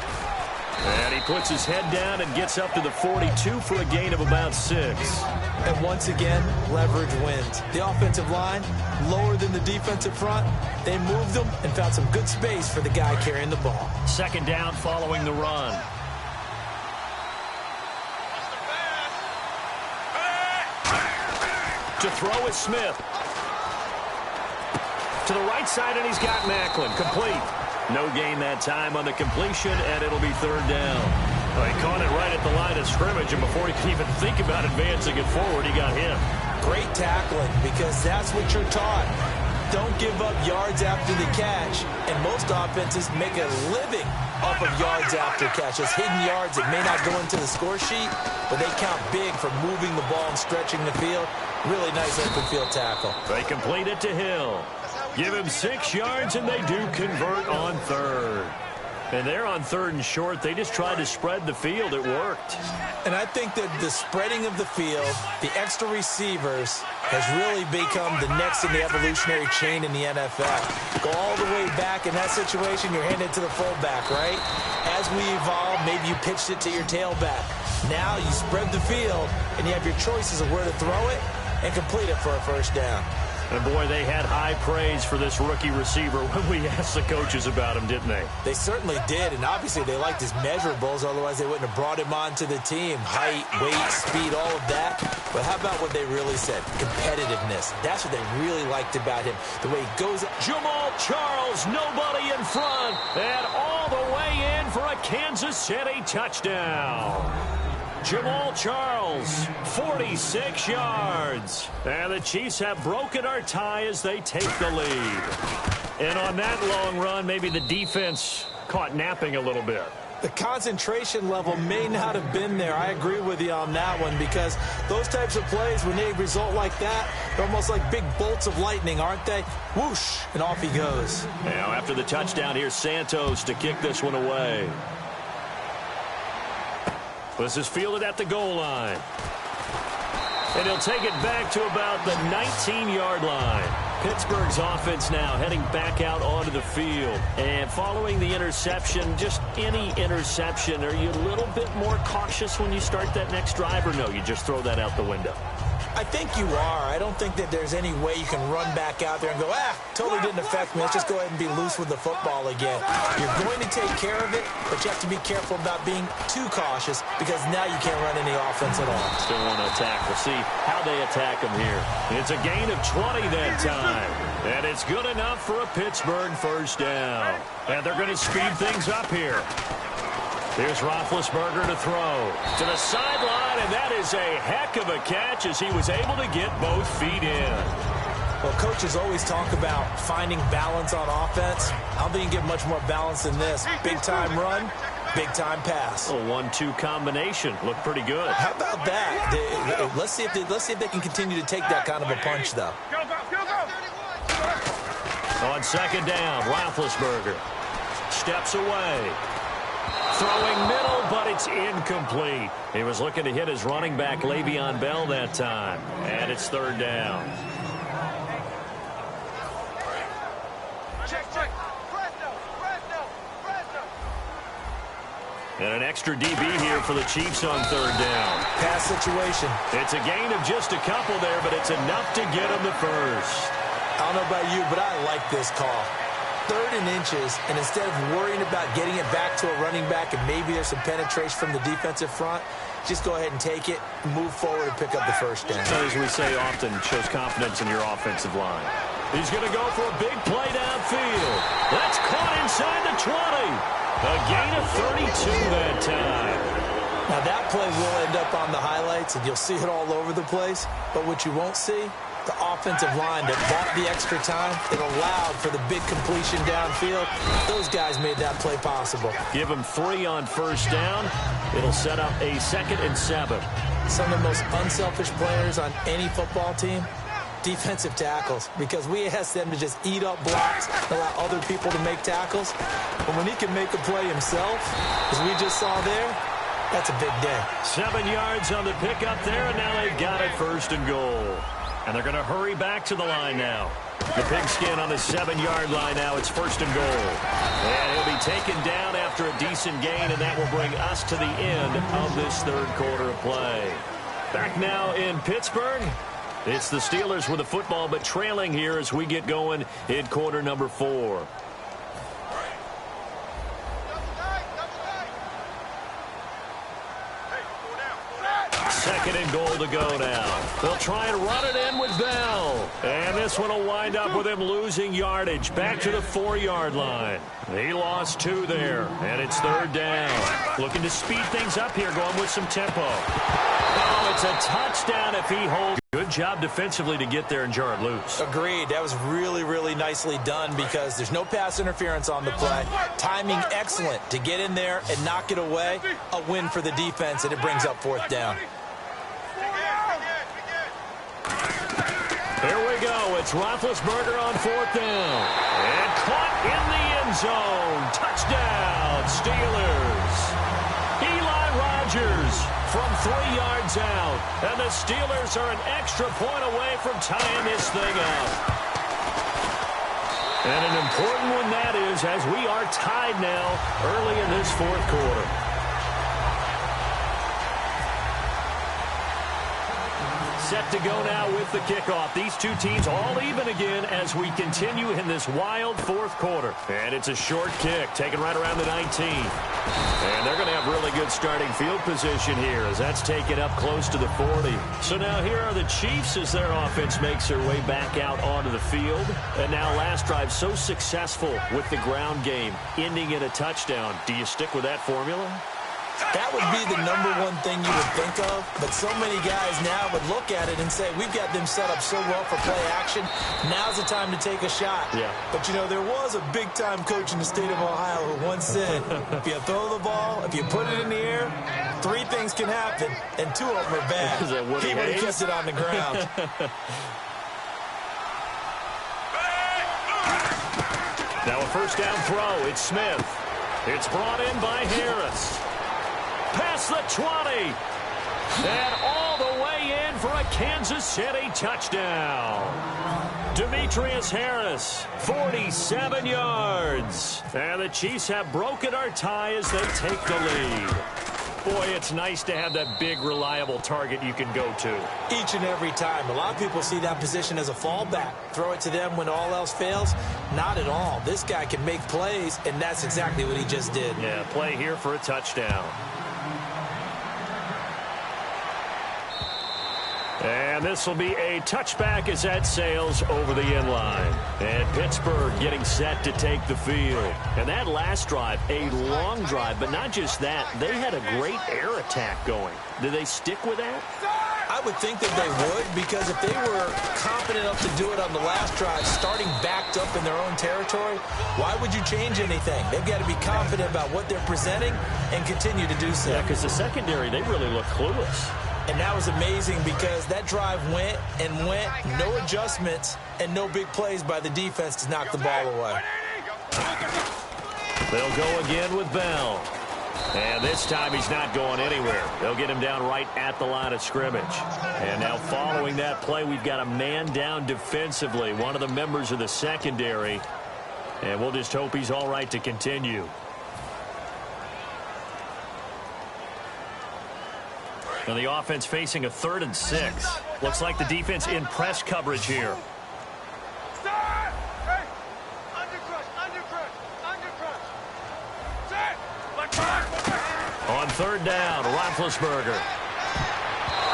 And he puts his head down and gets up to the 42 for a gain of about 6. And once again, leverage wins. The offensive line, lower than the defensive front. They moved them and found some good space for the guy carrying the ball. 2nd down following the run. To throw is Smith. To the right side, and he's got Macklin. Complete. No gain that time on the completion, and it'll be 3rd down. Well, he caught it right at the line of scrimmage, and before he could even think about advancing it forward, he got hit. Great tackling, because that's what you're taught. Don't give up yards after the catch, and most offenses make a living off of yards after catch. Those hidden yards that may not go into the score sheet, but they count big for moving the ball and stretching the field. Really nice open field tackle. They complete it to Hill. Give him 6 yards, and they do convert on 3rd. And they're on 3rd and short. They just tried to spread the field. It worked. And I think that the spreading of the field, the extra receivers, has really become the next in the evolutionary chain in the NFL. Go all the way back in that situation, you're handed to the fullback, right? As we evolve, maybe you pitched it to your tailback. Now you spread the field, and you have your choices of where to throw it and complete it for a first down. And, boy, they had high praise for this rookie receiver when we asked the coaches about him, didn't they? They certainly did, and obviously they liked his measurables, otherwise they wouldn't have brought him onto the team. Height, weight, speed, all of that. But how about what they really said? Competitiveness. That's what they really liked about him. The way he goes. Jamal Charles, nobody in front, and all the way in for a Kansas City touchdown. Jamal Charles, 46 yards. And the Chiefs have broken our tie as they take the lead. And on that long run, maybe the defense caught napping a little bit. The concentration level may not have been there. I agree with you on that one, because those types of plays, when they result like that, they're almost like big bolts of lightning, aren't they? Whoosh, and off he goes. Now after the touchdown, here's Santos to kick this one away. This is fielded at the goal line. And he'll take it back to about the 19-yard line. Pittsburgh's offense now heading back out onto the field. And following the interception, just any interception, are you a little bit more cautious when you start that next drive, or no, you just throw that out the window? I think you are. I don't think that there's any way you can run back out there and go, totally didn't affect me. Let's just go ahead and be loose with the football again. You're going to take care of it, but you have to be careful about being too cautious, because now you can't run any offense at all. Still want to attack. We'll see how they attack them here. It's a gain of 20 that time. And it's good enough for a Pittsburgh first down. And they're going to speed things up here. Here's Roethlisberger to throw to the sideline, and that is a heck of a catch as he was able to get both feet in. Well, coaches always talk about finding balance on offense. I don't think you can get much more balance than this. Big-time run, big-time pass. A 1-2 combination. Looked pretty good. How about that? Let's see if they can continue to take that kind of a punch, though. On 2nd down, Roethlisberger steps away. Throwing middle, but it's incomplete. He was looking to hit his running back, Le'Veon Bell, that time. And it's 3rd down. Check. And an extra DB here for the Chiefs on 3rd down. Pass situation. It's a gain of just a couple there, but it's enough to get him the first. I don't know about you, but I like this call. 3rd and inches, and instead of worrying about getting it back to a running back and maybe there's some penetration from the defensive front, just go ahead and take it, move forward, and pick up the first down. As we say often, shows confidence in your offensive line. He's going to go for a big play downfield. That's caught inside the 20. A gain of 32 that time. Now, that play will end up on the highlights, and you'll see it all over the place. But what you won't see, the offensive line that bought the extra time, it allowed for the big completion downfield. Those guys made that play possible. Give him 3 on first down. It'll set up a 2nd and 7. Some of the most unselfish players on any football team, defensive tackles, because we ask them to just eat up blocks, allow other people to make tackles. But when he can make a play himself, as we just saw there, that's a big day. 7 yards on the pickup there, and now they've got it 1st and goal. And they're going to hurry back to the line now. The pigskin on the 7-yard line now. It's 1st and goal. And he'll be taken down after a decent gain, and that will bring us to the end of this 3rd quarter of play. Back now in Pittsburgh. It's the Steelers with the football, but trailing here as we get going in quarter number 4. 2nd and goal to go now. They'll try and run it in with Bell. And this one will wind up with him losing yardage back to the 4-yard line. He lost 2 there, and it's 3rd down. Looking to speed things up here, going with some tempo. Oh, it's a touchdown if he holds. Good job defensively to get there and jar it loose. Agreed. That was really, really nicely done because there's no pass interference on the play. Timing excellent to get in there and knock it away. A win for the defense, and it brings up 4th down. Here we go. It's Roethlisberger on 4th down. And caught in the end zone. Touchdown, Steelers. Eli Rogers from 3 yards out. And the Steelers are an extra point away from tying this thing up. And an important one that is, as we are tied now early in this 4th quarter. Set to go now with the kickoff. These two teams all even again as we continue in this wild 4th quarter. And it's a short kick, taken right around the 19. And they're going to have really good starting field position here as that's taken up close to the 40. So now here are the Chiefs as their offense makes their way back out onto the field. And now last drive so successful with the ground game, ending in a touchdown. Do you stick with that formula? That would be the #1 thing you would think of, but so many guys now would look at it and say, we've got them set up so well for play action, now's the time to take a shot. Yeah. But, you know, there was a big-time coach in the state of Ohio who once said, if you throw the ball, if you put it in the air, 3 things can happen, and 2 of them are bad. He would have kept it on the ground. Now a 1st down throw. It's Smith. It's brought in by Harris. Past the 20. And all the way in for a Kansas City touchdown. Demetrius Harris, 47 yards. And the Chiefs have broken our tie as they take the lead. Boy, it's nice to have that big, reliable target you can go to. Each and every time. A lot of people see that position as a fallback. Throw it to them when all else fails. Not at all. This guy can make plays, and that's exactly what he just did. Yeah, play here for a touchdown. And this will be a touchback as that sails over the end line. And Pittsburgh getting set to take the field. And that last drive, a long drive, but not just that. They had a great air attack going. Did they stick with that? I would think that they would, because if they were confident enough to do it on the last drive, starting backed up in their own territory, why would you change anything? They've got to be confident about what they're presenting and continue to do so. Yeah, because the secondary, they really look clueless. And that was amazing because that drive went and went, no adjustments, and no big plays by the defense to knock the ball away. They'll go again with Bell. And this time he's not going anywhere. They'll get him down right at the line of scrimmage. And now following that play, we've got a man down defensively, one of the members of the secondary. And we'll just hope he's all right to continue. Now the offense facing a 3rd and 6. Looks like the defense in press coverage here. Start! Hey! Under third down, Roethlisberger.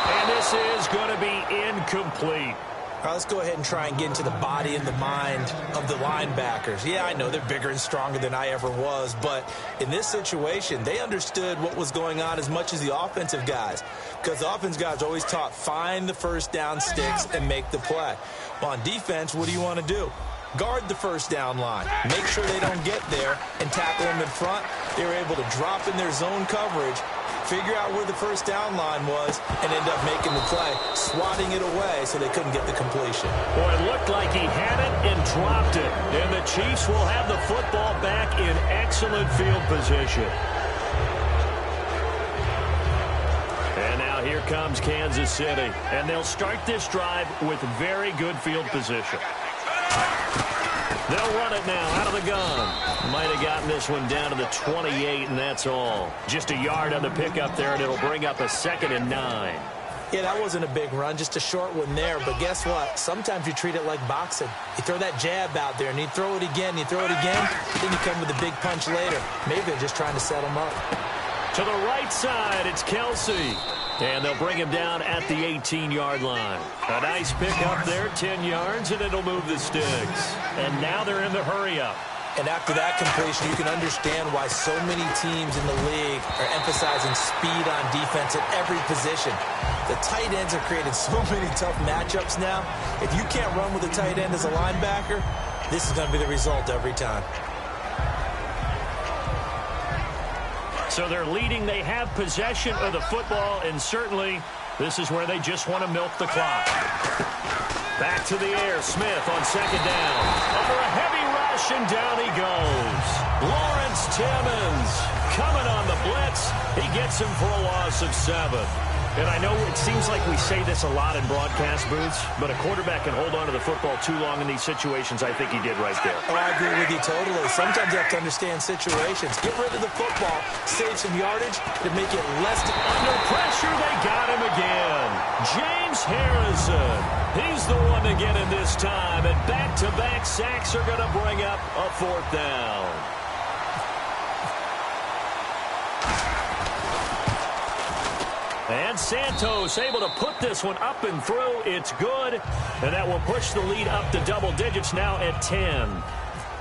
And this is going to be incomplete. All right, let's go ahead and try and get into the body and the mind of the linebackers. Yeah, I know they're bigger and stronger than I ever was, but in this situation, they understood what was going on as much as the offensive guys, because the offensive guys always taught, find the first down sticks and make the play. Well, on defense, what do you want to do? Guard the first down line. Make sure they don't get there and tackle them in front. They were able to drop in their zone coverage, figure out where the first down line was, and end up making the play, swatting it away so they couldn't get the completion. Boy, it looked like he had it and dropped it. And the Chiefs will have the football back in excellent field position. And now here comes Kansas City. And they'll start this drive with very good field position. They'll run it now out of the gun. Might have gotten this one down to the 28, and that's all. Just a yard on the pickup there, and it'll bring up a 2nd and 9. Yeah, that wasn't a big run, just a short one there. But guess what? Sometimes you treat it like boxing. You throw that jab out there, and you throw it again, you throw it again, then you come with a big punch later. Maybe they're just trying to set them up. To the right side, it's Kelsey. And they'll bring him down at the 18-yard line. A nice pick up there, 10 yards, and it'll move the sticks. And now they're in the hurry-up. And after that completion, you can understand why so many teams in the league are emphasizing speed on defense at every position. The tight ends are creating so many tough matchups now. If you can't run with a tight end as a linebacker, this is going to be the result every time. So they're leading. They have possession of the football, and certainly this is where they just want to milk the clock. Back to the air. Smith on 2nd down. Under a heavy rush, and down he goes. Lawrence Timmons coming on the blitz. He gets him for a loss of 7. And I know it seems like we say this a lot in broadcast booths, but a quarterback can hold on to the football too long in these situations. I think he did right there. Oh, I agree with you totally. Sometimes you have to understand situations. Get rid of the football, save some yardage to make it less. Under pressure, they got him again. James Harrison. He's the one to get him this time, and back-to-back sacks are going to bring up a 4th down. And Santos able to put this one up and through. It's good. And that will push the lead up to double digits now at 10.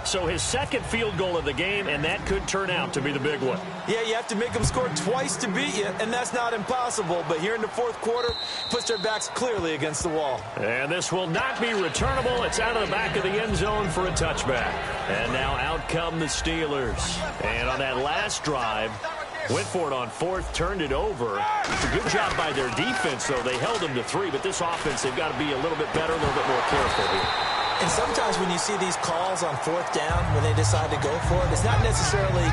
So his 2nd field goal of the game, and that could turn out to be the big one. Yeah, you have to make them score twice to beat you, and that's not impossible. But here in the 4th quarter, puts their backs clearly against the wall. And this will not be returnable. It's out of the back of the end zone for a touchback. And now out come the Steelers. And on that last drive, went for it on 4th, turned it over. It's a good job by their defense, though. They held them to 3, but this offense, they've got to be a little bit better, a little bit more careful here. And sometimes when you see these calls on 4th down, when they decide to go for it, it's not necessarily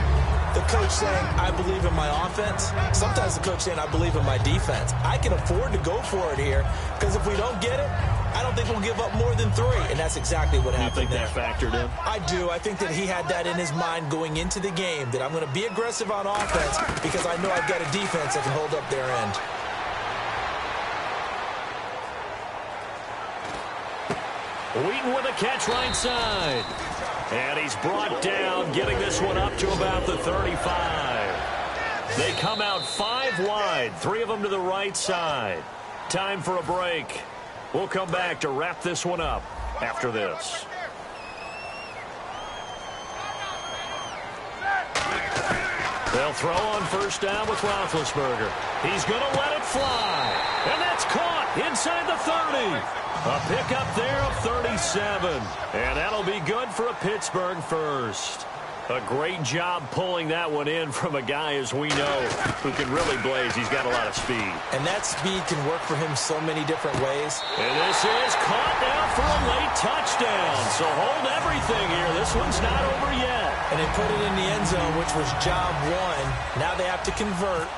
the coach saying, I believe in my offense. Sometimes the coach saying, I believe in my defense. I can afford to go for it here, because if we don't get it, I don't think we'll give up more than 3. And that's exactly what happened there. You think that factored in? I do. I think that he had that in his mind going into the game, that I'm going to be aggressive on offense because I know I've got a defense that can hold up their end. Wheaton with a catch right side. And he's brought down, getting this one up to about the 35. They come out 5 wide, 3 of them to the right side. Time for a break. We'll come back to wrap this one up after this. They'll throw on 1st down with Roethlisberger. He's going to let it fly. And that's caught inside the 30. A pickup there of 37. And that'll be good for a Pittsburgh first. A great job pulling that one in from a guy, as we know, who can really blaze. He's got a lot of speed. And that speed can work for him so many different ways. And this is caught now for a late touchdown. So hold everything here. This one's not over yet. And they put it in the end zone, which was job 1. Now they have to convert.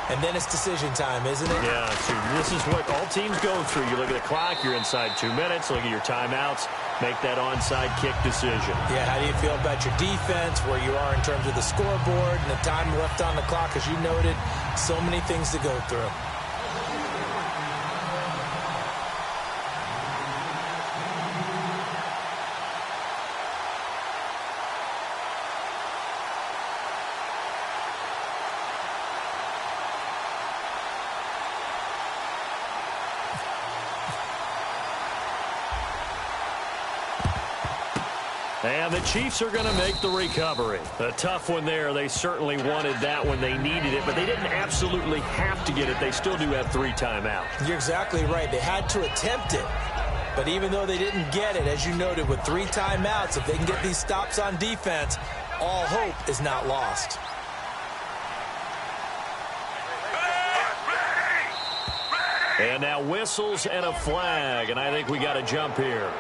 And then it's decision time, isn't it? Yeah, so this is what all teams go through. You look at the clock, you're inside 2 minutes, look at your timeouts, make that onside kick decision. Yeah, how do you feel about your defense, where you are in terms of the scoreboard, and the time left on the clock, as you noted, so many things to go through. And the Chiefs are going to make the recovery. A tough one there. They certainly wanted that when they needed it, but they didn't absolutely have to get it. They still do have 3 timeouts. You're exactly right. They had to attempt it. But even though they didn't get it, as you noted, with 3 timeouts, if they can get these stops on defense, all hope is not lost. And now whistles and a flag, and I think we got a jump here.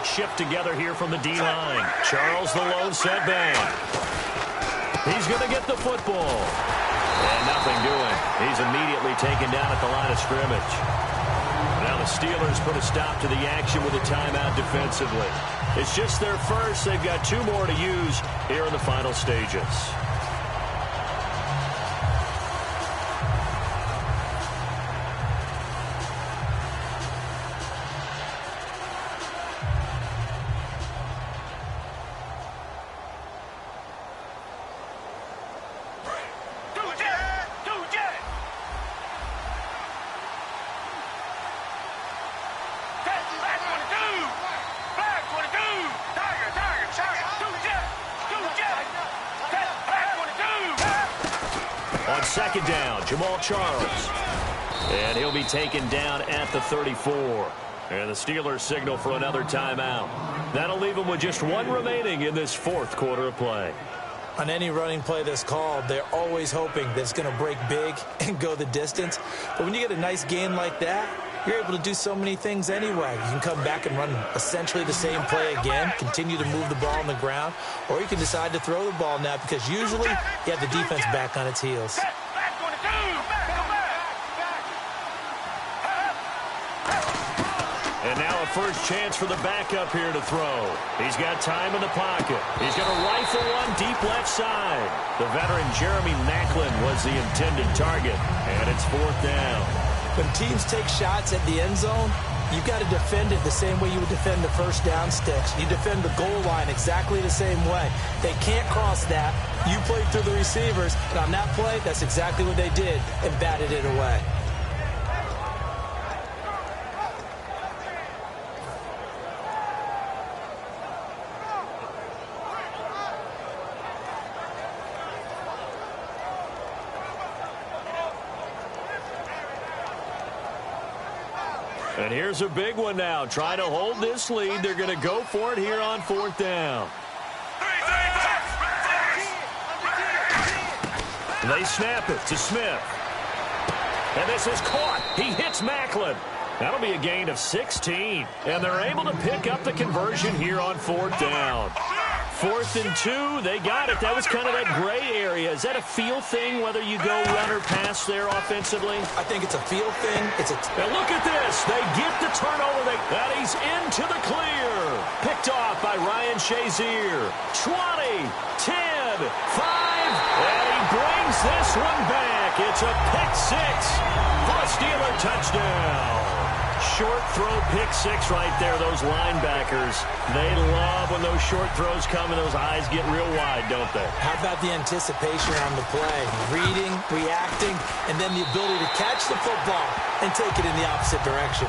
Shift together here from the D-line. Charles the lone setback. He's going to get the football. And nothing doing. He's immediately taken down at the line of scrimmage. Now the Steelers put a stop to the action with a timeout defensively. It's just their first. They've got 2 more to use here in the final stages. Second down, Jamal Charles. And he'll be taken down at the 34. And the Steelers signal for another timeout. That'll leave them with just 1 remaining in this 4th quarter of play. On any running play that's called, they're always hoping that it's going to break big and go the distance. But when you get a nice gain like that, you're able to do so many things anyway. You can come back and run essentially the same play again, continue to move the ball on the ground, or you can decide to throw the ball now because usually you have the defense back on its heels. And now a first chance for the backup here to throw. He's got time in the pocket. He's going to rifle one deep left side. The veteran Jeremy Maclin was the intended target, and it's 4th down. When teams take shots at the end zone, you've got to defend it the same way you would defend the first down sticks. You defend the goal line exactly the same way. They can't cross that. You played through the receivers, and on that play, that's exactly what they did and batted it away. And here's a big one now. Trying to hold this lead. They're going to go for it here on 4th down. They snap it to Smith. And this is caught. He hits Maclin. That'll be a gain of 16. And they're able to pick up the conversion here on 4th down. 4th and 2, they got it. That was kind of that gray area. Is that a feel thing, whether you go run or pass there offensively? I think it's a feel thing. Now look at this. They get the turnover. And he's into the clear. Picked off by Ryan Shazier. 20, 10, 5. And he brings this one back. It's a pick 6 for a Steeler touchdown. Short throw pick 6 right there. Those linebackers, they love when those short throws come and those eyes get real wide, don't they? How about the anticipation on the play? Reading, reacting, and then the ability to catch the football and take it in the opposite direction.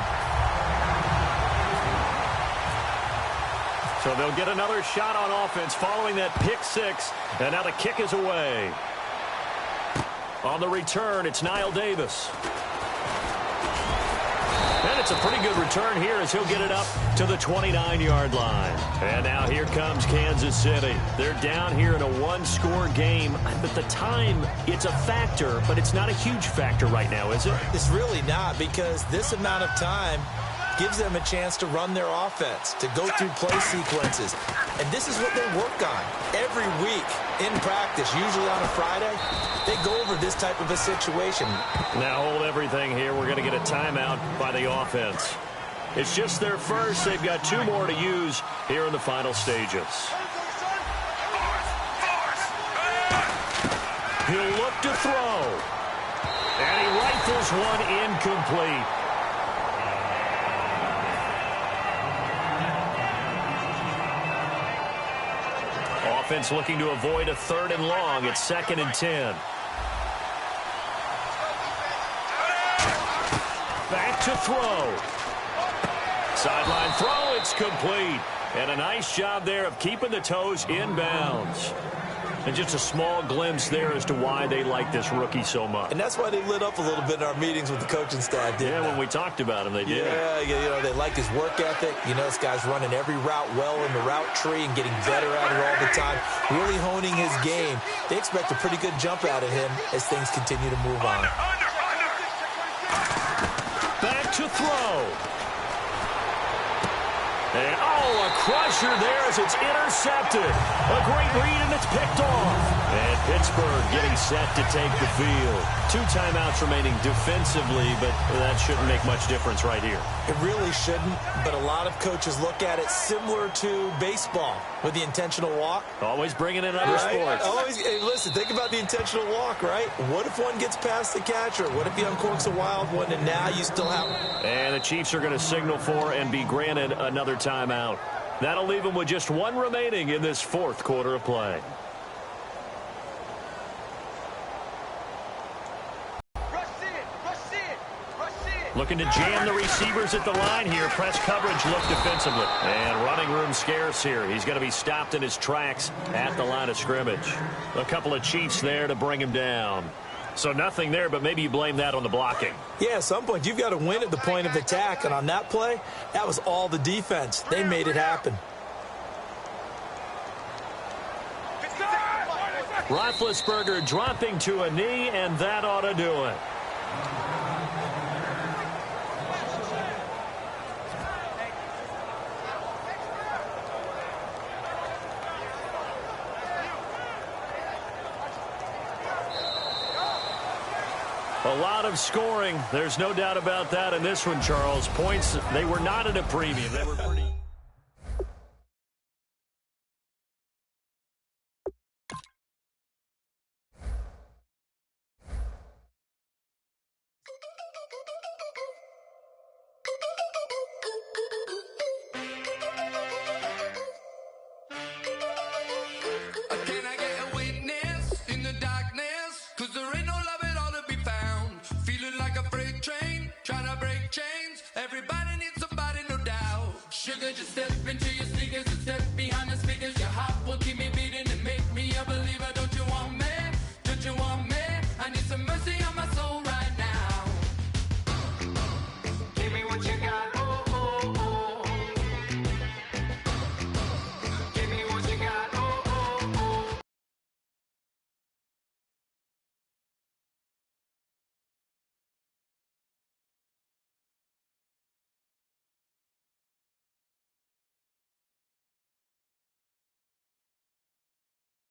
So they'll get another shot on offense following that pick 6, and now the kick is away. On the return, it's Niall Davis. And it's a pretty good return here as he'll get it up to the 29-yard line. And now here comes Kansas City. They're down here in a 1-score game. But the time, it's a factor, but it's not a huge factor right now, is it? It's really not, because this amount of time gives them a chance to run their offense, to go through play sequences. And this is what they work on every week in practice, usually on a Friday. They go over this type of a situation. Now hold everything here. We're going to get a timeout by the offense. It's just their first. They've got 2 more to use here in the final stages. He'll look to throw. And he rifles one incomplete. offense looking to avoid a 3rd and long. It's 2nd and 10. Back to throw. Sideline throw, it's complete. And a nice job there of keeping the toes inbounds. And just a small glimpse there as to why they like this rookie so much. And that's why they lit up a little bit in our meetings with the coaching staff, didn't they? When we talked about him, they did. Yeah, they like his work ethic. This guy's running every route well in the route tree and getting better at it all the time, really honing his game. They expect a pretty good jump out of him as things continue to move on. Back to throw. And, a crusher there as it's intercepted. A great read, and it's picked off. And Pittsburgh getting set to take the field. 2 timeouts remaining defensively, but that shouldn't make much difference right here. It really shouldn't, but a lot of coaches look at it similar to baseball with the intentional walk. Always bringing in other sports. Hey, listen, think about the intentional walk, right? What if one gets past the catcher? What if he uncorks a wild one, and now you still have... And the Chiefs are going to signal for and be granted another timeout. That'll leave them with just 1 remaining in this 4th quarter of play. Looking to jam the receivers at the line here. Press coverage look defensively. And running room scarce here. He's going to be stopped in his tracks at the line of scrimmage. A couple of Chiefs there to bring him down. So nothing there, but maybe you blame that on the blocking. Yeah, at some point you've got to win at the point of attack. And on that play, that was all the defense. They made it happen. Roethlisberger dropping to a knee, and that ought to do it. A lot of scoring. There's no doubt about that in this one, Charles. Points, they were not at a premium. They were pretty... Everybody needs somebody, no doubt. Sugar just said